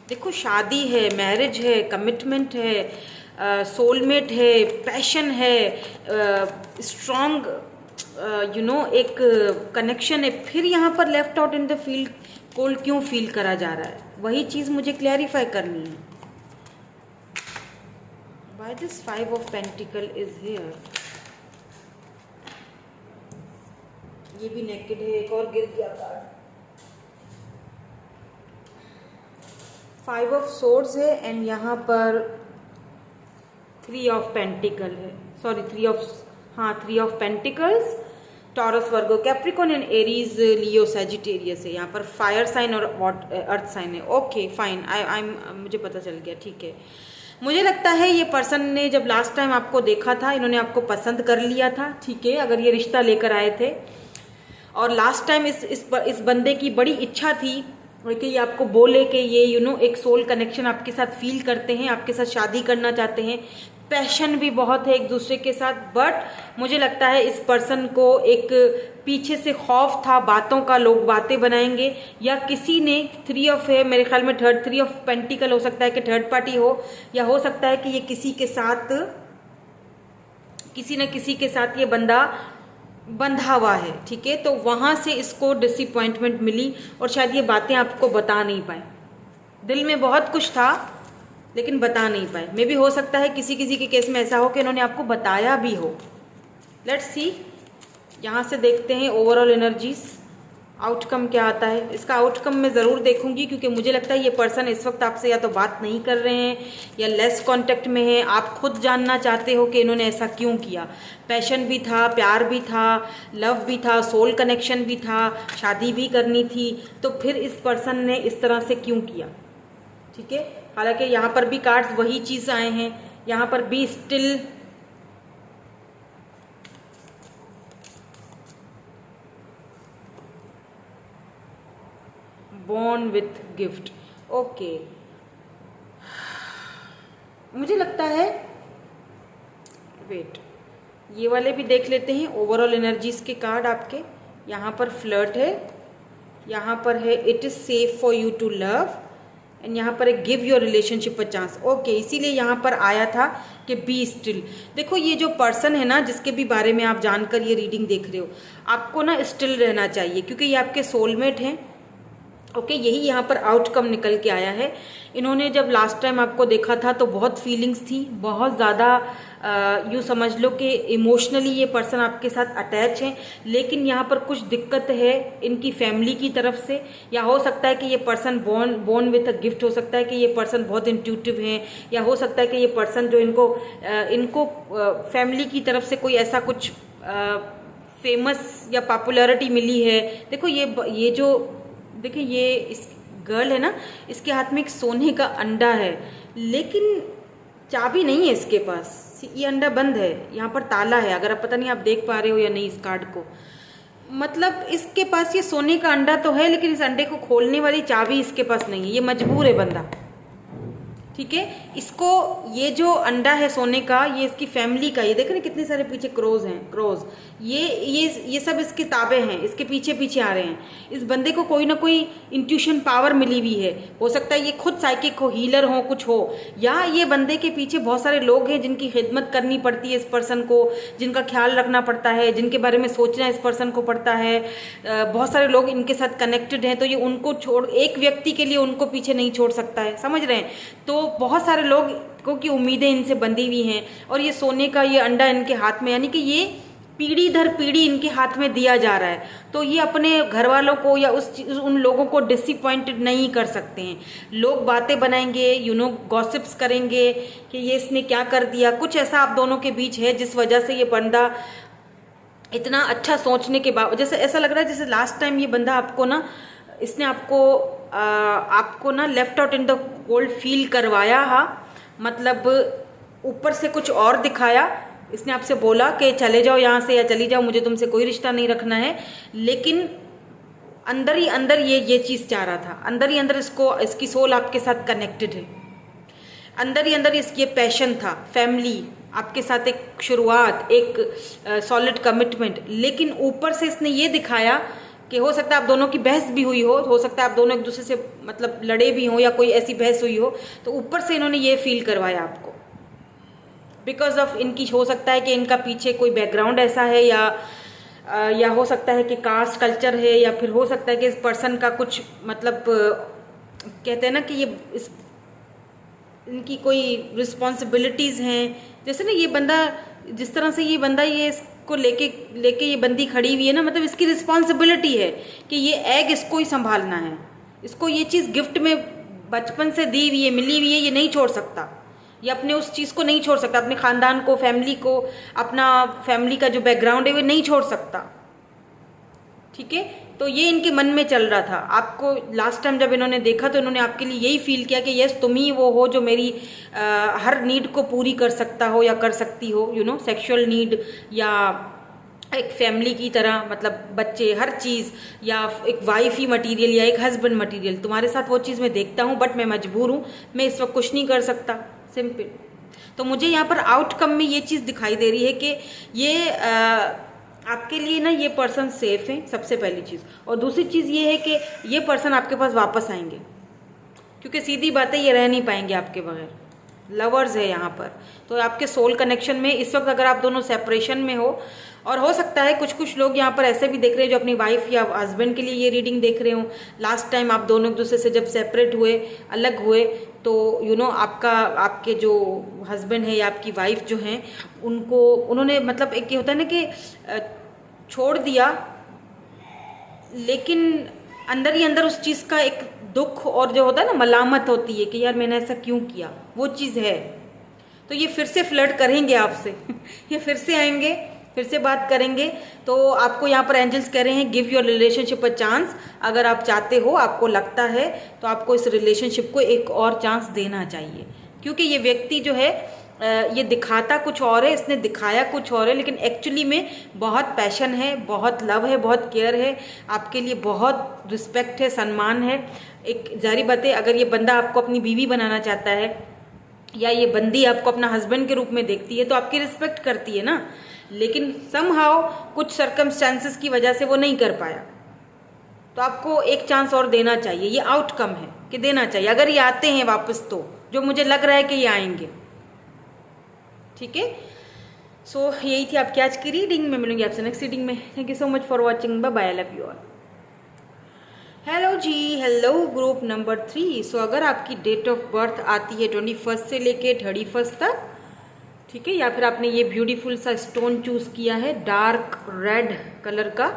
देखो शादी है, मैरिज है, कमिटमेंट है, सोलमेट है, पैशन है, स्ट्रॉन्ग एक कनेक्शन है, फिर यहाँ पर left out in the field cold क्यों फील करा जा रहा है, वही चीज़ मुझे क्लैरिफाई करनी है। Why this 5 of pentacle is here, ये भी नेकेड है, एक और गिर गया कार्ड। 5 ऑफ सोर्ड्स है एंड यहाँ पर 3 ऑफ पेंटिकल है, sorry 3 of pentacles, taurus, Virgo, Capricorn and Aries, Leo, Sagittarius है। यहाँ पर फायर साइन और अर्थ साइन है। ओके फाइन, मुझे पता चल गया, ठीक है। मुझे लगता है ये पर्सन ने जब लास्ट टाइम आपको देखा था, इन्होंने आपको पसंद कर लिया था, ठीक है, अगर ये रिश्ता लेकर आए थे। और लास्ट टाइम इस बंदे की बड़ी इच्छा थी कि ये आपको बोले कि ये एक सोल कनेक्शन आपके साथ फील करते हैं, आपके साथ शादी करना चाहते हैं, पैशन भी बहुत है एक दूसरे के साथ। बट मुझे लगता है इस पर्सन को एक पीछे से खौफ था बातों का, लोग बातें बनाएंगे, या किसी ने 3 ऑफ है, मेरे ख्याल में 3 ऑफ पेंटिकल हो सकता है कि थर्ड पार्टी हो, या हो सकता है कि ये किसी न किसी के साथ ये बंदा बंधा हुआ है, ठीक है। तो वहां से इसको डिसअपॉइंटमेंट मिली और शायद ये बातें आपको बता नहीं पाए। दिल में बहुत कुछ था लेकिन बता नहीं पाए। मे भी हो सकता है किसी के केस में ऐसा हो कि इन्होंने आपको बताया भी हो। लेट्स सी, यहाँ से देखते हैं ओवरऑल एनर्जीज, आउटकम क्या आता है। इसका आउटकम मैं ज़रूर देखूंगी क्योंकि मुझे लगता है ये पर्सन इस वक्त आपसे या तो बात नहीं कर रहे हैं या लेस कांटेक्ट में है। आप खुद जानना चाहते हो कि इन्होंने ऐसा क्यों किया। पैशन भी था, प्यार भी था, लव भी था, सोल कनेक्शन भी था, शादी भी करनी थी, तो फिर इस पर्सन ने इस तरह से क्यों किया, ठीक है। हालांकि यहाँ पर भी कार्ड्स वही चीज़ आए हैं, यहाँ पर भी still born with gift. Okay, मुझे लगता है, वेट, ये वाले भी देख लेते हैं ओवरऑल एनर्जीज के कार्ड आपके। यहाँ पर फ्लर्ट है, यहाँ पर है it is safe for you to love, and यहाँ पर एक give your relationship a chance. Okay, इसीलिए यहाँ पर आया था कि बी स्टिल। देखो ये जो पर्सन है ना, जिसके भी बारे में आप जानकर ये रीडिंग देख रहे हो, आपको ना स्टिल रहना चाहिए क्योंकि ये आपके सोलमेट हैं। ओके, यही यहाँ पर आउटकम निकल के आया है। इन्होंने जब लास्ट टाइम आपको देखा था तो बहुत फीलिंग्स थी, बहुत ज़्यादा यूँ समझ लो कि इमोशनली ये पर्सन आपके साथ अटैच हैं। लेकिन यहाँ पर कुछ दिक्कत है इनकी फैमिली की तरफ से, या हो सकता है कि ये person born with a gift, हो सकता है कि ये पर्सन बहुत इंट्यूटिव हैं, या हो सकता है कि ये पर्सन जो इनको फैमिली की तरफ से कोई ऐसा कुछ फेमस या पॉपुलैरिटी मिली है। देखो ये जो देखिए ये इस गर्ल है ना, इसके हाथ में एक सोने का अंडा है लेकिन चाबी नहीं है इसके पास। ये अंडा बंद है, यहाँ पर ताला है। अगर आप पता नहीं आप देख पा रहे हो या नहीं इस कार्ड को, मतलब इसके पास ये सोने का अंडा तो है लेकिन इस अंडे को खोलने वाली चाबी इसके पास नहीं है। ये मजबूर है बंदा, ठीक है। इसको ये जो अंडा है सोने का, ये इसकी फैमिली का, ये देख रहे कितने सारे पीछे क्रोज हैं, क्रोज, ये सब इसके ताबे हैं, इसके पीछे पीछे आ रहे हैं। इस बंदे को कोई ना कोई इंट्यूशन पावर मिली हुई है। हो सकता है ये खुद साइकिक हो, हीलर हो, कुछ हो, या ये बंदे के पीछे बहुत सारे लोग हैं जिनकी खिदमत करनी पड़ती है इस पर्सन को, जिनका ख्याल रखना पड़ता है, जिनके बारे में सोचना इस पर्सन को पड़ता है। बहुत सारे लोग इनके साथ कनेक्टेड हैं, तो ये उनको छोड़, एक व्यक्ति के लिए उनको पीछे नहीं छोड़ सकता है, समझ रहे हैं। तो बहुत सारे लोगों की उम्मीदें इनसे बंधी हुई हैं और ये सोने का ये अंडा इनके हाथ में, यानी कि ये पीढ़ी दर पीढ़ी इनके हाथ में दिया जा रहा है। तो ये अपने घर वालों को या उन लोगों को डिसअपॉइंटेड नहीं कर सकते हैं। लोग बातें बनाएंगे, गॉसिप्स करेंगे कि ये इसने क्या कर दिया, कुछ ऐसा आप दोनों के बीच है जिस वजह से ये बंदा इतना अच्छा सोचने के बाद, जैसे ऐसा लग रहा है जैसे लास्ट टाइम ये बंदा आपको ना, इसने आपको ना left out in the cold feel करवाया। हाँ, मतलब ऊपर से कुछ और दिखाया। इसने आपसे बोला कि चले जाओ यहाँ से या चली जाओ, मुझे तुमसे कोई रिश्ता नहीं रखना है, लेकिन अंदर ही अंदर ये चीज़ चाह रहा था। अंदर ही अंदर इसकी सोल आपके साथ कनेक्टेड है, अंदर ही अंदर इसकी पैशन था, फैमिली आपके साथ, एक शुरुआत, एक सॉलिड कमिटमेंट। लेकिन ऊपर से इसने ये दिखाया कि हो सकता है आप दोनों की बहस भी हुई हो सकता है आप दोनों एक दूसरे से मतलब लड़े भी हो या कोई ऐसी बहस हुई हो, तो ऊपर से इन्होंने ये फील करवाया आपको बिकॉज ऑफ इनकी, हो सकता है कि इनका पीछे कोई बैकग्राउंड ऐसा है या या हो सकता है कि कास्ट कल्चर है, या फिर हो सकता है कि इस पर्सन का कुछ मतलब कहते हैं ना कि ये इनकी कोई रिस्पॉन्सिबिलिटीज़ हैं। जैसे ना ये बंदा, जिस तरह से ये बंदा ये इसको लेके लेके ये बंदी खड़ी हुई है ना, मतलब इसकी रिस्पॉन्सिबिलिटी है कि ये एग इसको ही संभालना है, इसको ये चीज़ गिफ्ट में बचपन से दी हुई है, मिली हुई है, ये नहीं छोड़ सकता, ये अपने उस चीज़ को नहीं छोड़ सकता, अपने ख़ानदान को, फैमिली को, अपना फैमिली का जो बैकग्राउंड है वो नहीं छोड़ सकता। ठीक है, तो ये इनके मन में चल रहा था। आपको लास्ट टाइम जब इन्होंने देखा तो इन्होंने आपके लिए यही फील किया कि यस तुम ही वो हो जो मेरी हर नीड को पूरी कर सकता हो या कर सकती हो, यू नो, सेक्सुअल नीड या एक फैमिली की तरह, मतलब बच्चे, हर चीज़, या एक वाइफ ही मटीरियल या एक हस्बैंड मटीरियल, तुम्हारे साथ वो चीज़ मैं देखता हूँ, बट मैं मजबूर हूँ, मैं इस वक्त कुछ नहीं कर सकता, सिंपल। तो मुझे यहाँ पर आउटकम में ये चीज़ दिखाई दे रही है कि ये आपके लिए ना ये पर्सन सेफ है, सबसे पहली चीज़। और दूसरी चीज़ ये है कि ये पर्सन आपके पास वापस आएंगे, क्योंकि सीधी बात है ये रह नहीं पाएंगे आपके बगैर, लवर्स है यहाँ पर। तो आपके सोल कनेक्शन में इस वक्त अगर आप दोनों सेपरेशन में हो, और हो सकता है कुछ कुछ लोग यहाँ पर ऐसे भी देख रहे हैं जो अपनी वाइफ या हस्बैंड के लिए ये रीडिंग देख रहे हो। लास्ट टाइम आप दोनों एक दूसरे से जब सेपरेट हुए, अलग हुए, तो यू नो आपके जो हस्बैंड है या आपकी वाइफ जो हैं उन्होंने मतलब एक ये होता है ना कि छोड़ दिया, लेकिन अंदर ही अंदर उस चीज़ का एक दुख और जो होता है ना मलामत होती है कि यार मैंने ऐसा क्यों किया, वो चीज़ है। तो ये फिर से फ्लर्ट करेंगे आपसे ये फिर से आएंगे, फिर से बात करेंगे। तो आपको यहाँ पर एंजल्स कह रहे हैं give your relationship a chance. अगर आप चाहते हो, आपको लगता है, तो आपको इस रिलेशनशिप को एक और चांस देना चाहिए, क्योंकि ये व्यक्ति जो है ये दिखाता कुछ और है, इसने दिखाया कुछ और है, लेकिन एक्चुअली में बहुत पैशन है, बहुत लव है, बहुत केयर है आपके लिए, बहुत रिस्पेक्ट है, सम्मान है। एक जारी बात है, अगर ये बंदा आपको अपनी बीवी बनाना चाहता है या ये बंदी आपको अपना हस्बैंड के रूप में देखती है तो आपकी रिस्पेक्ट करती है ना, लेकिन समहाउ कुछ सर्कमस्टेंसेस की वजह से वो नहीं कर पाया। तो आपको एक चांस और देना चाहिए, ये आउटकम है कि देना चाहिए। अगर ये आते हैं वापस, तो जो मुझे लग रहा है कि ये आएंगे, ठीक है। सो यही थी आपकी आज की रीडिंग। मैं मिलूंगी आपसे नेक्स्ट रीडिंग में। Thank you so much for watching, bye bye, I love you all. Hello जी, हेलो ग्रुप नंबर 3। सो अगर आपकी डेट ऑफ बर्थ आती है 21 से लेके 31 तक, ठीक है, या फिर आपने ये ब्यूटीफुल सा स्टोन चूज किया है डार्क रेड कलर का,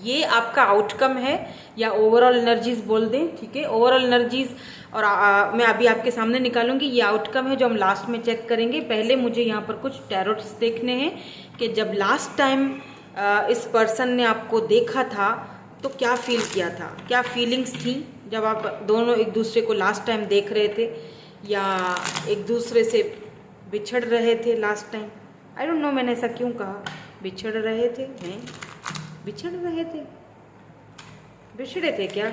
ये आपका आउटकम है या ओवरऑल एनर्जीज बोल दें, ठीक है, ओवरऑल एनर्जीज। और मैं अभी आपके सामने निकालूंगी, ये आउटकम है जो हम लास्ट में चेक करेंगे। पहले मुझे यहाँ पर कुछ टैरोट्स देखने हैं कि जब लास्ट टाइम इस पर्सन ने आपको देखा था तो क्या फील किया था, क्या फीलिंग्स थी जब आप दोनों एक दूसरे को लास्ट टाइम देख रहे थे या एक दूसरे से बिछड़ रहे थे last time. I don't no मैंने ऐसा क्यों कहा, बिछड़ रहे थे, हैं बिछड़ रहे थे, बिछड़े थे क्या?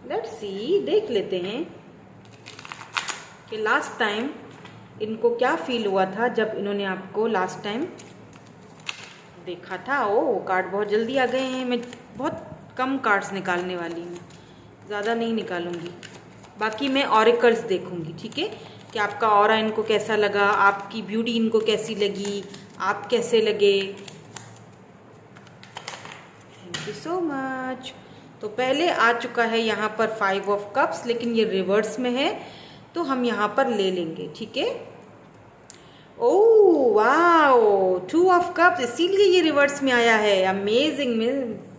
लेट्स सी, देख लेते हैं कि लास्ट टाइम इनको क्या फील हुआ था जब इन्होंने आपको लास्ट टाइम देखा था। ओ कार्ड बहुत जल्दी आ गए हैं। मैं बहुत कम कार्ड्स निकालने वाली हूँ, ज़्यादा नहीं निकालूंगी, बाकी मैं ऑरिकल्स देखूंगी, ठीक है, कि आपका ऑरा इनको कैसा लगा, आपकी ब्यूटी इनको कैसी लगी, आप कैसे लगे। Thank you so much. तो पहले आ चुका है यहाँ पर 5 ऑफ कप्स, लेकिन ये रिवर्स में है तो हम यहाँ पर ले लेंगे, ठीक है। ओह वाओ, 2 ऑफ कप्स, इसीलिए ये रिवर्स में आया है। अमेजिंग।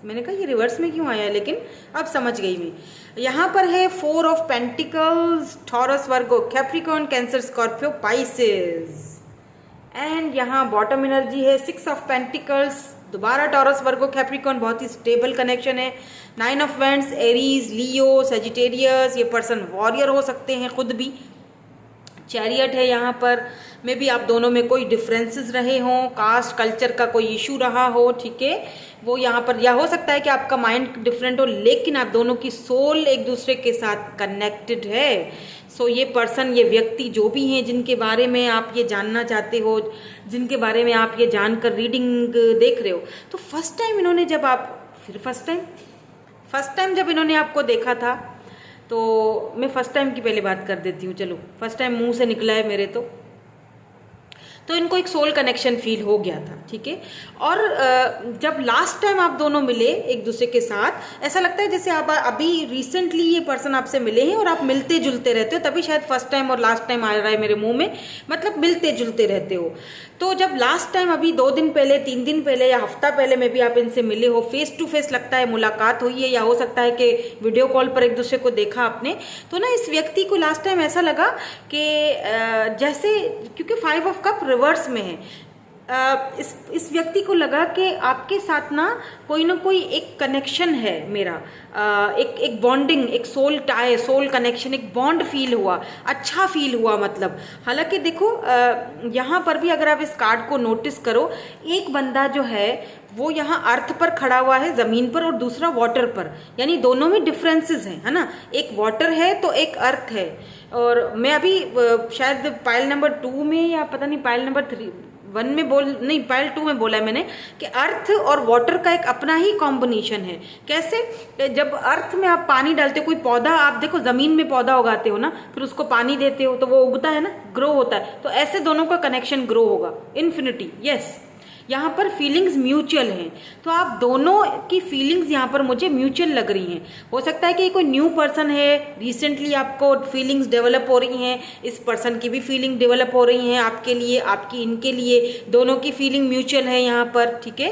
मैंने कहा ये रिवर्स में क्यों आया है, लेकिन अब समझ गई मैं। यहाँ पर है 4 of pentacles, taurus, Virgo, Capricorn, cancer, Scorpio, Pisces. And यहाँ बॉटम एनर्जी है 6 ऑफ पेंटिकल्स, दोबारा टॉरस, वर्गो, कैप्रिकॉर्न, बहुत ही स्टेबल कनेक्शन है। 9 of vents, Aries, Leo, Sagittarius, ये पर्सन वॉरियर हो सकते हैं खुद भी। चैरियट है यहाँ पर, में भी आप दोनों में कोई डिफरेंसेस रहे हों, कास्ट कल्चर का कोई इशू रहा हो, ठीक है, वो यहाँ पर, या हो सकता है कि आपका माइंड डिफरेंट हो, लेकिन आप दोनों की सोल एक दूसरे के साथ कनेक्टेड है। सो ये पर्सन, ये व्यक्ति जो भी हैं जिनके बारे में आप ये जानना चाहते हो, जिनके बारे में आप ये जानकर रीडिंग देख रहे हो, तो फर्स्ट टाइम इन्होंने जब आप, फिर फर्स्ट टाइम जब इन्होंने आपको देखा था, तो मैं फर्स्ट टाइम की पहले बात कर देती हूँ। चलो, फर्स्ट टाइम मुंह से निकला है मेरे, तो इनको एक सोल कनेक्शन फील हो गया था, ठीक है। और जब लास्ट टाइम आप दोनों मिले एक दूसरे के साथ, ऐसा लगता है जैसे आप अभी रिसेंटली ये पर्सन आपसे मिले हैं और आप मिलते जुलते रहते हो, तभी शायद फर्स्ट टाइम और लास्ट टाइम आ रहा है मेरे मुंह में, मतलब मिलते जुलते रहते हो। तो जब लास्ट टाइम अभी 2 दिन पहले, 3 दिन पहले या हफ्ता पहले में भी आप इनसे मिले हो, फेस टू फेस लगता है मुलाकात हुई है, या हो सकता है कि वीडियो कॉल पर एक दूसरे को देखा आपने, तो ना इस व्यक्ति को लास्ट टाइम ऐसा लगा कि जैसे, क्योंकि 5 ऑफ कप रिवर्स में है, इस व्यक्ति को लगा कि आपके साथ ना कोई एक कनेक्शन है मेरा, एक बॉन्डिंग, एक सोल टाई, सोल कनेक्शन, एक बॉन्ड फील हुआ, अच्छा फील हुआ। मतलब हालांकि देखो यहाँ पर भी अगर आप इस कार्ड को नोटिस करो, एक बंदा जो है वो यहाँ अर्थ पर खड़ा हुआ है, जमीन पर, और दूसरा वाटर पर, यानी दोनों में डिफरेंसेस हैं, है ना। एक वाटर है तो एक अर्थ है। और मैं अभी शायद पाइल नंबर 2 में या पता नहीं पाइल नंबर 1 में पाइल 2 में बोला है मैंने कि अर्थ और वाटर का एक अपना ही कॉम्बिनेशन है। कैसे? जब अर्थ में आप पानी डालते हो, कोई पौधा, आप देखो जमीन में पौधा उगाते हो ना, फिर उसको पानी देते हो तो वो उगता है ना, ग्रो होता है, तो ऐसे दोनों का कनेक्शन ग्रो होगा, इन्फिनिटी। यस, यहाँ पर फीलिंग्स म्यूचुअल हैं, तो आप दोनों की फीलिंग्स यहाँ पर मुझे म्यूचुअल लग रही हैं। हो सकता है कि कोई न्यू पर्सन है, रिसेंटली आपको फीलिंग्स डेवलप हो रही हैं, इस पर्सन की भी फीलिंग डेवलप हो रही हैं आपके लिए, आपकी इनके लिए, दोनों की फीलिंग म्यूचुअल है यहाँ पर, ठीक है।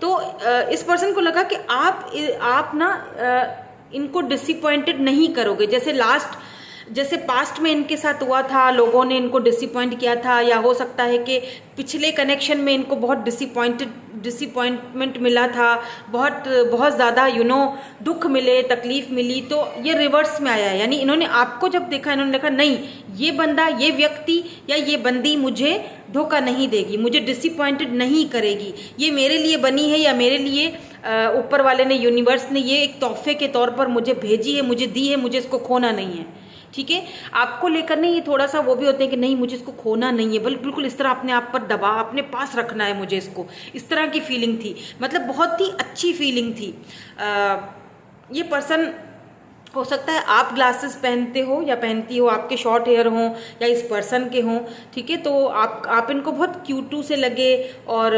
तो इस पर्सन को लगा कि आप ना इनको डिसअपॉइंटेड नहीं करोगे, जैसे पास्ट में इनके साथ हुआ था, लोगों ने इनको डिसअपॉइंट किया था, या हो सकता है कि पिछले कनेक्शन में इनको बहुत डिसअपॉइंटमेंट मिला था, बहुत ज़्यादा दुख मिले, तकलीफ मिली, तो ये रिवर्स में आया है। यानी इन्होंने आपको जब देखा, इन्होंने देखा नहीं, ये बंदा, ये व्यक्ति या ये बंदी मुझे धोखा नहीं देगी, मुझे डिसअपॉइंटेड नहीं करेगी, ये मेरे लिए बनी है, या मेरे लिए ऊपर वाले ने, यूनिवर्स ने ये एक तोहफे के तौर पर मुझे भेजी है, मुझे दी है, मुझे इसको खोना नहीं है, ठीक है। आपको लेकर नहीं, ये थोड़ा सा वो भी होते हैं कि नहीं मुझे इसको खोना नहीं है, बिल्कुल इस तरह अपने आप पर दबा, अपने पास रखना है मुझे इसको, इस तरह की फीलिंग थी। मतलब बहुत ही अच्छी फीलिंग थी। ये पर्सन, हो सकता है आप ग्लासेस पहनते हो या पहनती हो, आपके शॉर्ट हेयर हों या इस पर्सन के हों, ठीक है, तो आप इनको बहुत क्यूटू से लगे और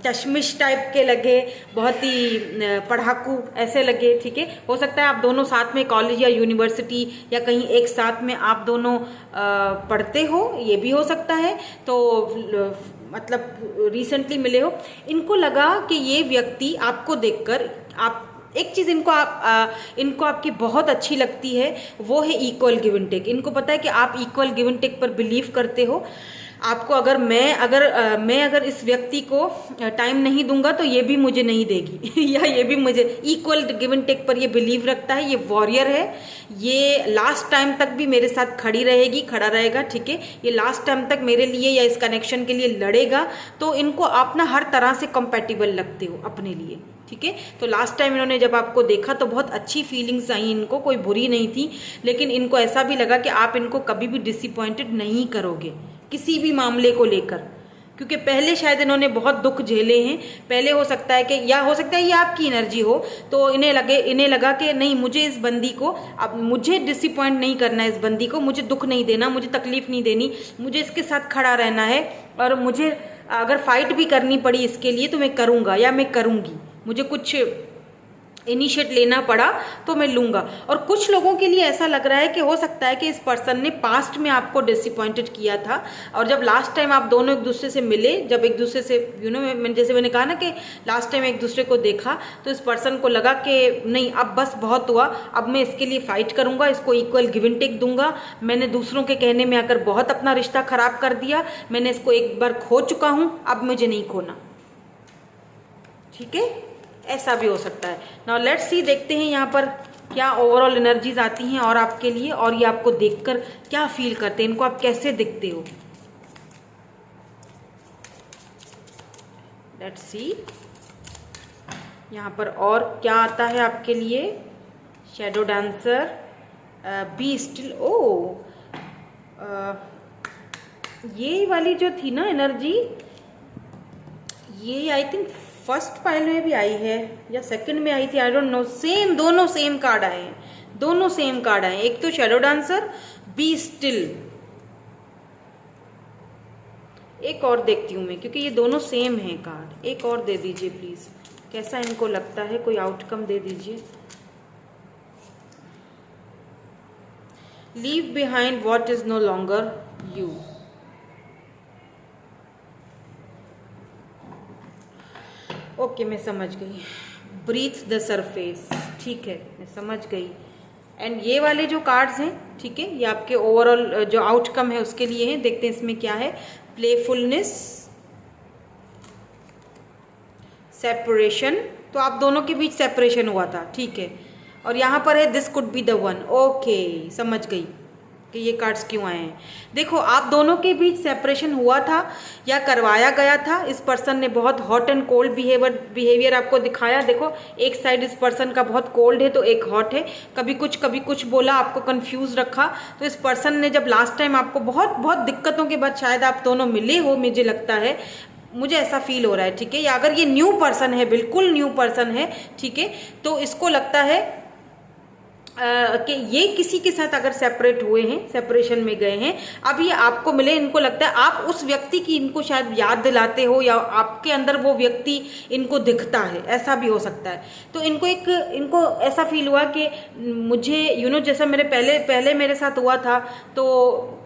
चश्मिश टाइप के लगे, बहुत ही पढ़ाकू ऐसे लगे, ठीक है। हो सकता है आप दोनों साथ में कॉलेज या यूनिवर्सिटी या कहीं एक साथ में आप दोनों पढ़ते हो, ये भी हो सकता है। तो मतलब रिसेंटली मिले हो, इनको लगा कि ये व्यक्ति आपको देखकर, आप एक चीज़ इनको आपकी बहुत अच्छी लगती है, वो है इक्वल गिव एंड टेक। इनको पता है कि आप इक्वल गिव एंड टेक पर बिलीव करते हो। आपको मैं अगर इस व्यक्ति को टाइम नहीं दूंगा तो ये भी मुझे नहीं देगी या ये भी मुझे, इक्वल गिव एंड टेक पर ये बिलीव रखता है। ये वॉरियर है, ये लास्ट टाइम तक भी मेरे साथ खड़ा रहेगा, ठीक है। ये लास्ट टाइम तक मेरे लिए या इस कनेक्शन के लिए लड़ेगा। तो इनको आप ना हर तरह से कंपैटिबल लगते हो अपने लिए, ठीक है। तो लास्ट टाइम इन्होंने जब आपको देखा तो बहुत अच्छी फीलिंग्स आई इनको, कोई बुरी नहीं थी, लेकिन इनको ऐसा भी लगा कि आप इनको कभी भी डिसअपॉइंटेड नहीं करोगे किसी भी मामले को लेकर, क्योंकि पहले शायद इन्होंने बहुत दुख झेले हैं। पहले हो सकता है कि, या हो सकता है ये आपकी एनर्जी हो, तो इन्हें लगा कि नहीं, मुझे इस बंदी को, अब मुझे डिसअपॉइंट नहीं करना है, इस बंदी को मुझे दुख नहीं देना, मुझे तकलीफ नहीं देनी, मुझे इसके साथ खड़ा रहना है, और मुझे अगर फाइट भी करनी पड़ी इसके लिए तो मैं करूँगा या मैं करूँगी, मुझे कुछ इनिशिएट लेना पड़ा तो मैं लूँगा। और कुछ लोगों के लिए ऐसा लग रहा है कि हो सकता है कि इस पर्सन ने पास्ट में आपको डिसअपॉइंटेड किया था, और जब लास्ट टाइम आप दोनों एक दूसरे से मिले, जब एक दूसरे से जैसे मैंने कहा ना कि लास्ट टाइम एक दूसरे को देखा, तो इस पर्सन को लगा कि नहीं, अब बस बहुत हुआ, अब मैं इसके लिए फाइट करूँगा, इसको इक्वल गिव एंड टेक दूंगा। मैंने दूसरों के कहने में आकर बहुत अपना रिश्ता खराब कर दिया, मैंने इसको एक बार खो चुका हूँ, अब मुझे नहीं खोना, ठीक है। ऐसा भी हो सकता है। नाउ लेट्स सी, देखते हैं यहाँ पर क्या ओवरऑल एनर्जीज आती हैं और आपके लिए, और ये आपको देखकर क्या फील करते हैं, इनको आप कैसे दिखते हो। लेट्स सी यहाँ पर और क्या आता है आपके लिए। Shadow dancer, be still. ओ ये वाली जो थी ना एनर्जी, ये आई थिंक फर्स्ट पाइल में भी आई है या सेकंड में आई थी, आई डोंट नो। सेम, दोनों सेम कार्ड आए हैं, दोनों सेम कार्ड आए हैं। एक तो शैडो डांसर, बी स्टिल, एक और देखती हूँ मैं, क्योंकि ये दोनों सेम हैं कार्ड। एक और दे दीजिए प्लीज, कैसा इनको लगता है, कोई आउटकम दे दीजिए। Leave behind what is no longer you. Okay, मैं समझ गई। ब्रीथ द सरफेस, ठीक है, मैं समझ गई। एंड ये वाले जो कार्ड्स हैं, ठीक है, ये आपके ओवरऑल जो आउटकम है उसके लिए हैं। देखते हैं इसमें क्या है। प्लेफुलनेस, सेपरेशन, तो आप दोनों के बीच सेपरेशन हुआ था, ठीक है। और यहाँ पर है this could be the one. Okay, समझ गई कि ये कार्ड्स क्यों आए हैं। देखो, आप दोनों के बीच सेपरेशन हुआ था या करवाया गया था। इस पर्सन ने बहुत हॉट एंड कोल्ड बिहेवियर आपको दिखाया। देखो, एक साइड इस पर्सन का बहुत कोल्ड है तो एक हॉट है, कभी कुछ बोला, आपको कंफ्यूज रखा। तो इस पर्सन ने जब लास्ट टाइम आपको बहुत बहुत दिक्कतों के बाद शायद आप दोनों मिले हो, मुझे लगता है, मुझे ऐसा फील हो रहा है, ठीक है। या अगर ये न्यू पर्सन है, बिल्कुल न्यू पर्सन है, ठीक है, तो इसको लगता है कि ये किसी के साथ अगर सेपरेट हुए हैं, सेपरेशन में गए हैं, अब ये आपको मिले, इनको लगता है आप उस व्यक्ति की इनको शायद याद दिलाते हो, या आपके अंदर वो व्यक्ति इनको दिखता है, ऐसा भी हो सकता है। तो इनको ऐसा फील हुआ कि मुझे जैसा मेरे पहले मेरे साथ हुआ था, तो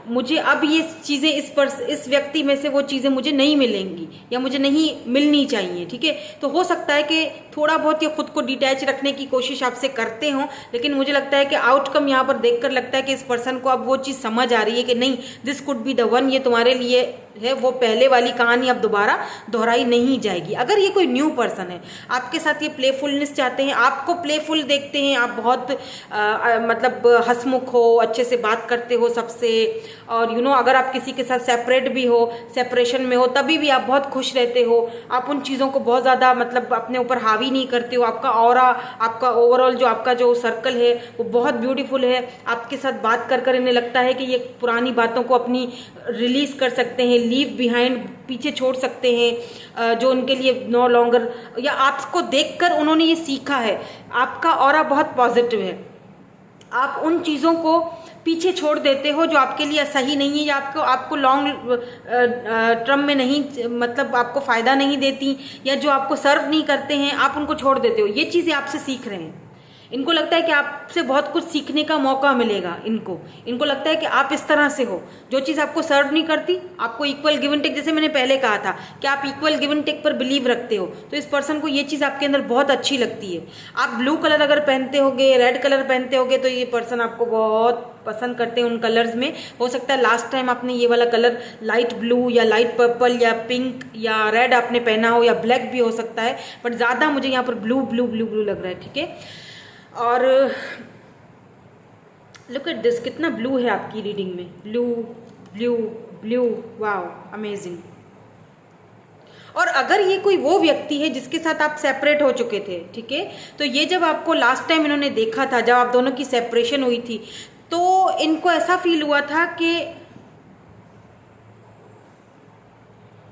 मुझे अब ये चीज़ें इस व्यक्ति में से वो चीज़ें मुझे नहीं मिलेंगी या मुझे नहीं मिलनी चाहिए, ठीक है। तो हो सकता है कि थोड़ा बहुत ये खुद को डिटैच रखने की कोशिश आपसे करते हो, लेकिन मुझे लगता है कि आउटकम यहाँ पर देखकर लगता है कि इस पर्सन को अब वो चीज़ समझ आ रही है कि नहीं, this could be the one, ये तुम्हारे लिए है। वो पहले वाली कहानी अब दोबारा दोहराई नहीं जाएगी। अगर ये कोई न्यू पर्सन है, आपके साथ ये प्लेफुलनेस चाहते हैं, आपको प्लेफुल देखते हैं, आप बहुत मतलब हंसमुख हो, अच्छे से बात करते हो सबसे, और अगर आप किसी के साथ सेपरेट भी हो, सेपरेशन में हो, तभी भी आप बहुत खुश रहते हो। आप उन चीज़ों को बहुत ज़्यादा मतलब अपने ऊपर हावी नहीं करते हो। आपका ऑरा, आपका ओवरऑल जो आपका जो सर्कल है वो बहुत ब्यूटीफुल है। आपके साथ बात कर इन्हें लगता है कि ये पुरानी बातों को अपनी रिलीज कर सकते हैं, लीव बिहाइंड, पीछे छोड़ सकते हैं, जो उनके लिए नो लॉन्गर, या आपको देखकर उन्होंने ये सीखा है। आपका ऑरा बहुत पॉजिटिव है। आप उन चीज़ों को पीछे छोड़ देते हो जो आपके लिए सही नहीं है, या आपको लॉन्ग टर्म में नहीं, मतलब आपको फ़ायदा नहीं देती, या जो आपको सर्व नहीं करते हैं, आप उनको छोड़ देते हो। ये चीज़ें आपसे सीख रहे हैं। इनको लगता है कि आपसे बहुत कुछ सीखने का मौका मिलेगा। इनको लगता है कि आप इस तरह से हो, जो चीज़ आपको सर्व नहीं करती, आपको इक्वल गिव एंड टेक, जैसे मैंने पहले कहा था कि आप इक्वल गिव एंड टेक पर बिलीव रखते हो, तो इस पर्सन को ये चीज़ आपके अंदर बहुत अच्छी लगती है। आप ब्लू कलर अगर पहनते होगे, रेड कलर पहनते होगे, तो ये पर्सन आपको बहुत पसंद करते हैं उन कलर्स में। हो सकता है लास्ट टाइम आपने ये वाला कलर लाइट ब्लू या लाइट पर्पल या पिंक या रेड आपने पहना हो, या ब्लैक भी हो सकता है, बट ज़्यादा मुझे यहाँ पर ब्लू ब्लू ब्लू ब्लू लग रहा है, ठीक है। और लुक एट दिस, कितना ब्लू है आपकी रीडिंग में, blue blue blue, wow, amazing. और अगर ये कोई वो व्यक्ति है जिसके साथ आप सेपरेट हो चुके थे, ठीक है, तो ये जब आपको लास्ट टाइम इन्होंने देखा था, जब आप दोनों की सेपरेशन हुई थी, तो इनको ऐसा फील हुआ था कि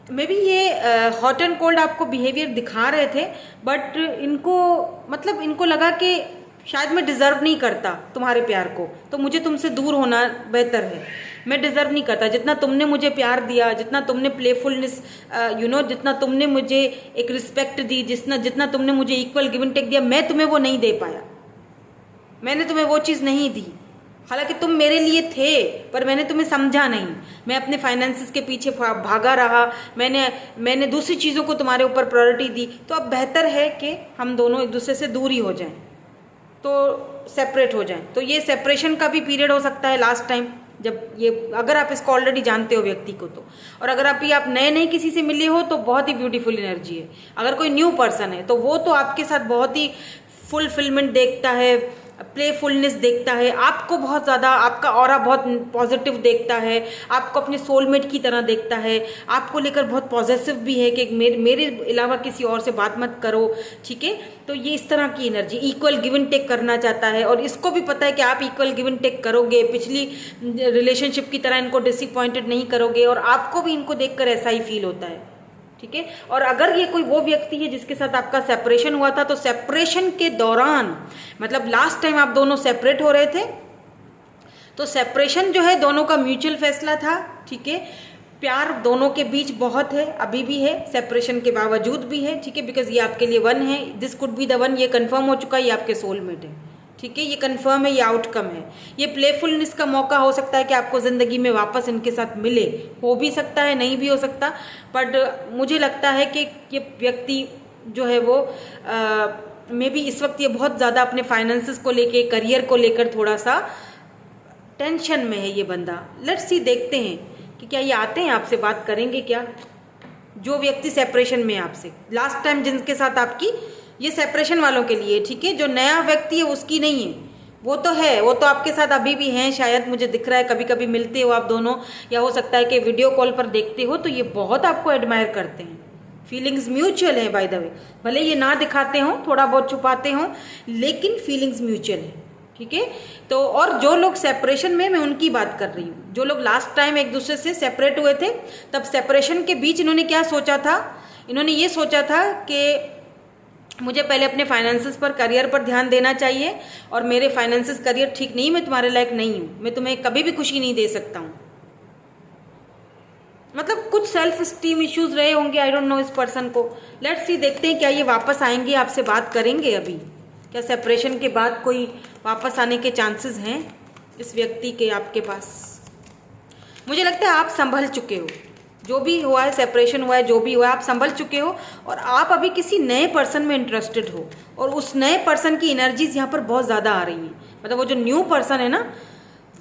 मे बी ये हॉट एंड कोल्ड आपको बिहेवियर दिखा रहे थे, बट इनको लगा कि शायद मैं डिज़र्व नहीं करता तुम्हारे प्यार को, तो मुझे तुमसे दूर होना बेहतर है। मैं डिज़र्व नहीं करता जितना तुमने मुझे प्यार दिया, जितना तुमने प्लेफुलनेस, जितना तुमने मुझे एक रिस्पेक्ट दी, जितना तुमने मुझे इक्वल गिव एंड टेक दिया, मैं तुम्हें वो नहीं दे पाया। मैंने तुम्हें वो चीज़ नहीं दी। हालांकि तुम मेरे लिए थे, पर मैंने तुम्हें समझा नहीं। मैं अपने फाइनेंसेस के पीछे भागा रहा, मैंने दूसरी चीज़ों को तुम्हारे ऊपर प्रायोरिटी दी। तो अब बेहतर है कि हम दोनों एक दूसरे से दूर ही हो जाएं, तो सेपरेट हो जाएं। तो ये सेपरेशन का भी पीरियड हो सकता है लास्ट टाइम, जब ये, अगर आप इसको ऑलरेडी जानते हो व्यक्ति को तो। और अगर आप नए किसी से मिले हो तो बहुत ही ब्यूटीफुल एनर्जी है। अगर कोई न्यू पर्सन है तो वो तो आपके साथ बहुत ही फुलफिलमेंट देखता है, प्लेफुलनेस देखता है, आपको बहुत ज़्यादा, आपका ऑरा बहुत पॉजिटिव देखता है, आपको अपने सोलमेट की तरह देखता है, आपको लेकर बहुत पॉजिटिव भी है कि मेरे अलावा किसी और से बात मत करो, ठीक है। तो ये इस तरह की energy, equal give and take करना चाहता है, और इसको भी पता है कि आप इक्वल गिव एंड टेक करोगे, पिछली रिलेशनशिप की तरह इनको डिसअपॉइंटेड नहीं करोगे, और आपको भी इनको देखकर ऐसा ही फील होता है, ठीक है। और अगर ये कोई वो व्यक्ति है जिसके साथ आपका सेपरेशन हुआ था, तो सेपरेशन के दौरान, मतलब लास्ट टाइम आप दोनों सेपरेट हो रहे थे, तो सेपरेशन जो है दोनों का म्यूचुअल फैसला था, ठीक है। प्यार दोनों के बीच बहुत है, अभी भी है, सेपरेशन के बावजूद भी है, ठीक है, बिकॉज ये आपके लिए वन है, this could be the one, ये कंफर्म हो चुका है, ये आपके सोलमेट है, ठीक है, ये कंफर्म है, ये आउटकम है। ये प्लेफुलनेस का मौका हो सकता है कि आपको ज़िंदगी में वापस इनके साथ मिले, हो भी सकता है, नहीं भी हो सकता, बट मुझे लगता है कि ये व्यक्ति जो है वो मे बी इस वक्त ये बहुत ज़्यादा अपने फाइनेंसेस को लेके, करियर को लेकर थोड़ा सा टेंशन में है ये बंदा। लेट्स सी, देखते हैं कि क्या ये आते हैं, आपसे बात करेंगे क्या। जो व्यक्ति सेपरेशन में है आपसे, लास्ट टाइम जिनके साथ आपकी, ये सेपरेशन वालों के लिए, ठीक है, जो नया व्यक्ति है उसकी नहीं है, वो तो है, वो तो आपके साथ अभी भी हैं, शायद मुझे दिख रहा है, कभी कभी मिलते हो आप दोनों, या हो सकता है कि वीडियो कॉल पर देखते हो, तो ये बहुत आपको एडमायर करते हैं, फीलिंग्स म्यूचुअल है बाय द वे, भले ये ना दिखाते हों, थोड़ा बहुत छुपाते हों, लेकिन फीलिंग्स म्यूचुअल है, ठीक है। तो और जो लोग सेपरेशन में, मैं उनकी बात कर रही हूँ, जो लोग लास्ट टाइम एक दूसरे से सेपरेट हुए थे, तब सेपरेशन के बीच इन्होंने क्या सोचा था, इन्होंने ये सोचा था कि मुझे पहले अपने फाइनेंसेस पर, करियर पर ध्यान देना चाहिए, और मेरे फाइनेंसेस करियर ठीक नहीं, मैं तुम्हारे लायक नहीं हूँ, मैं तुम्हें कभी भी खुशी नहीं दे सकता हूँ, मतलब कुछ सेल्फ स्टीम इश्यूज रहे होंगे, आई डोंट नो इस पर्सन को। लेट्स सी, देखते हैं क्या ये वापस आएंगे, आपसे बात करेंगे अभी, क्या सेपरेशन के बाद कोई वापस आने के चांसेस हैं इस व्यक्ति के आपके पास। मुझे लगता है आप संभल चुके हो, जो भी हुआ है, सेपरेशन हुआ है, जो भी हुआ है, आप संभल चुके हो, और आप अभी किसी नए पर्सन में इंटरेस्टेड हो, और उस नए पर्सन की एनर्जीज यहाँ पर बहुत ज़्यादा आ रही हैं, मतलब वो जो न्यू पर्सन है ना,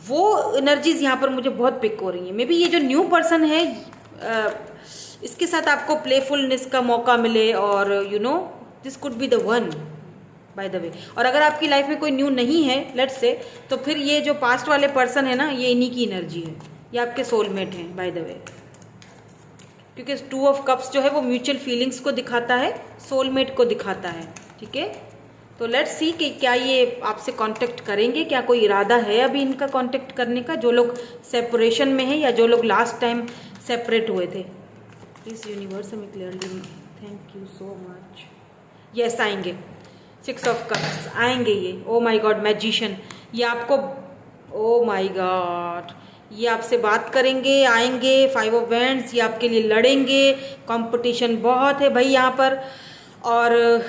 वो एनर्जीज यहाँ पर मुझे बहुत पिक हो रही हैं। मे बी ये जो न्यू पर्सन है, इसके साथ आपको प्लेफुलनेस का मौका मिले, और you know this could be the one by the way. और अगर आपकी लाइफ में कोई न्यू नहीं है, लेट्स से, तो फिर ये जो पास्ट वाले पर्सन है ना, ये इन्हीं की एनर्जी है, ये आपके सोलमेट हैं बाय द वे, क्योंकि 2 ऑफ कप्स जो है वो म्यूचुअल फीलिंग्स को दिखाता है, सोलमेट को दिखाता है, ठीक है। तो लेट्स सी कि क्या ये आपसे कांटेक्ट करेंगे, क्या कोई इरादा है अभी इनका कांटेक्ट करने का, जो लोग सेपरेशन में है या जो लोग लास्ट टाइम सेपरेट हुए थे। प्लीज यूनिवर्स हमें clearly, thank you so much. Yes, आएंगे, 6 ऑफ कप्स आएंगे ये। ओ माय गॉड, मैजिशियन, ये आपको, ओ माय गॉड, ये आपसे बात करेंगे, आएंगे, 5 ऑफ वैंड्स, ये आपके लिए लड़ेंगे, कंपटीशन बहुत है भाई यहाँ पर, और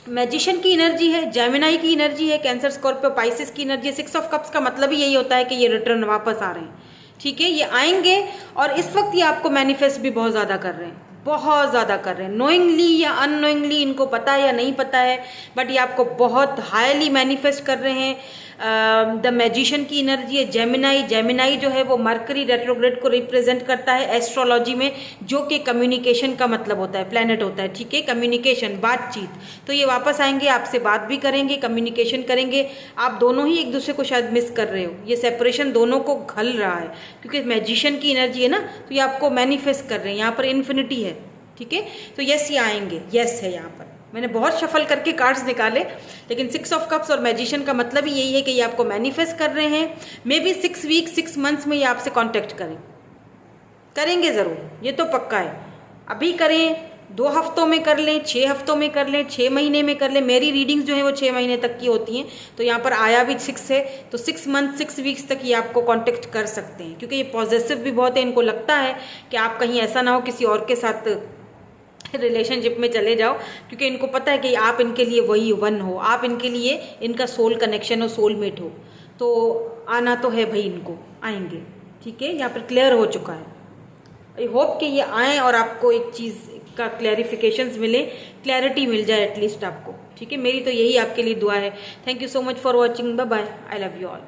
मैजिशियन की एनर्जी है, जेमिनाई की एनर्जी है, कैंसर, स्कॉर्पियो, पाइसिस की एनर्जी है। 6 ऑफ कप्स का मतलब ही यही होता है कि ये रिटर्न वापस आ रहे हैं, ठीक है, ये आएंगे, और इस वक्त ये आपको मैनिफेस्ट भी बहुत ज़्यादा कर रहे हैं, बहुत ज़्यादा कर रहे हैं, नोइंगली या अननोइंगली, इनको पता है या नहीं पता है, बट ये आपको बहुत हाईली मैनिफेस्ट कर रहे हैं। द मैजिशियन की एनर्जी है, जेमिनाई, जेमिनाई जो है वो मरकरी रेट्रोग्रेड को रिप्रेजेंट करता है एस्ट्रोलॉजी में, जो कि कम्युनिकेशन का मतलब होता है, प्लैनेट होता है, ठीक है, कम्युनिकेशन, बातचीत। तो ये वापस आएंगे, आपसे बात भी करेंगे, कम्युनिकेशन करेंगे। आप दोनों ही एक दूसरे को शायद मिस कर रहे हो, ये सेपरेशन दोनों को घल रहा है, क्योंकि मैजिशियन की एनर्जी है ना, तो ये आपको मैनिफेस्ट कर रहे हैं, यहाँ पर इन्फिनिटी है, ठीक है। तो यस, ये आएंगे, यस है यहाँ पर। मैंने बहुत शफल करके कार्ड्स निकाले, लेकिन 6 ऑफ कप्स और मैजिशियन का मतलब ही यही है कि ये आपको मैनिफेस्ट कर रहे हैं। मे बी 6 वीक, 6 मंथ्स में ये आपसे कांटेक्ट करेंगे ज़रूर, ये तो पक्का है। अभी करें, 2 हफ्तों में कर लें, 6 हफ्तों में कर लें, 6 महीने में कर लें। मेरी रीडिंग्स जो है वो 6 महीने तक की होती हैं, तो यहाँ पर आया भी 6 है, तो 6 मंथ 6 वीक्स तक ये आपको कांटेक्ट कर सकते हैं, क्योंकि ये पॉजिटिव भी बहुत है। इनको लगता है कि आप कहीं ऐसा ना हो किसी और के साथ रिलेशनशिप में चले जाओ, क्योंकि इनको पता है कि आप इनके लिए वही वन हो, आप इनके लिए इनका सोल कनेक्शन हो, सोलमेट हो। तो आना तो है भाई, इनको आएंगे, ठीक है, यहाँ पर क्लियर हो चुका है। आई होप कि ये आएँ और आपको एक चीज़ का क्लैरिफिकेशंस मिले, क्लैरिटी मिल जाए एटलीस्ट आपको, ठीक है। मेरी तो यही आपके लिए दुआ है। Thank you so much for watching, bye bye, I love you all.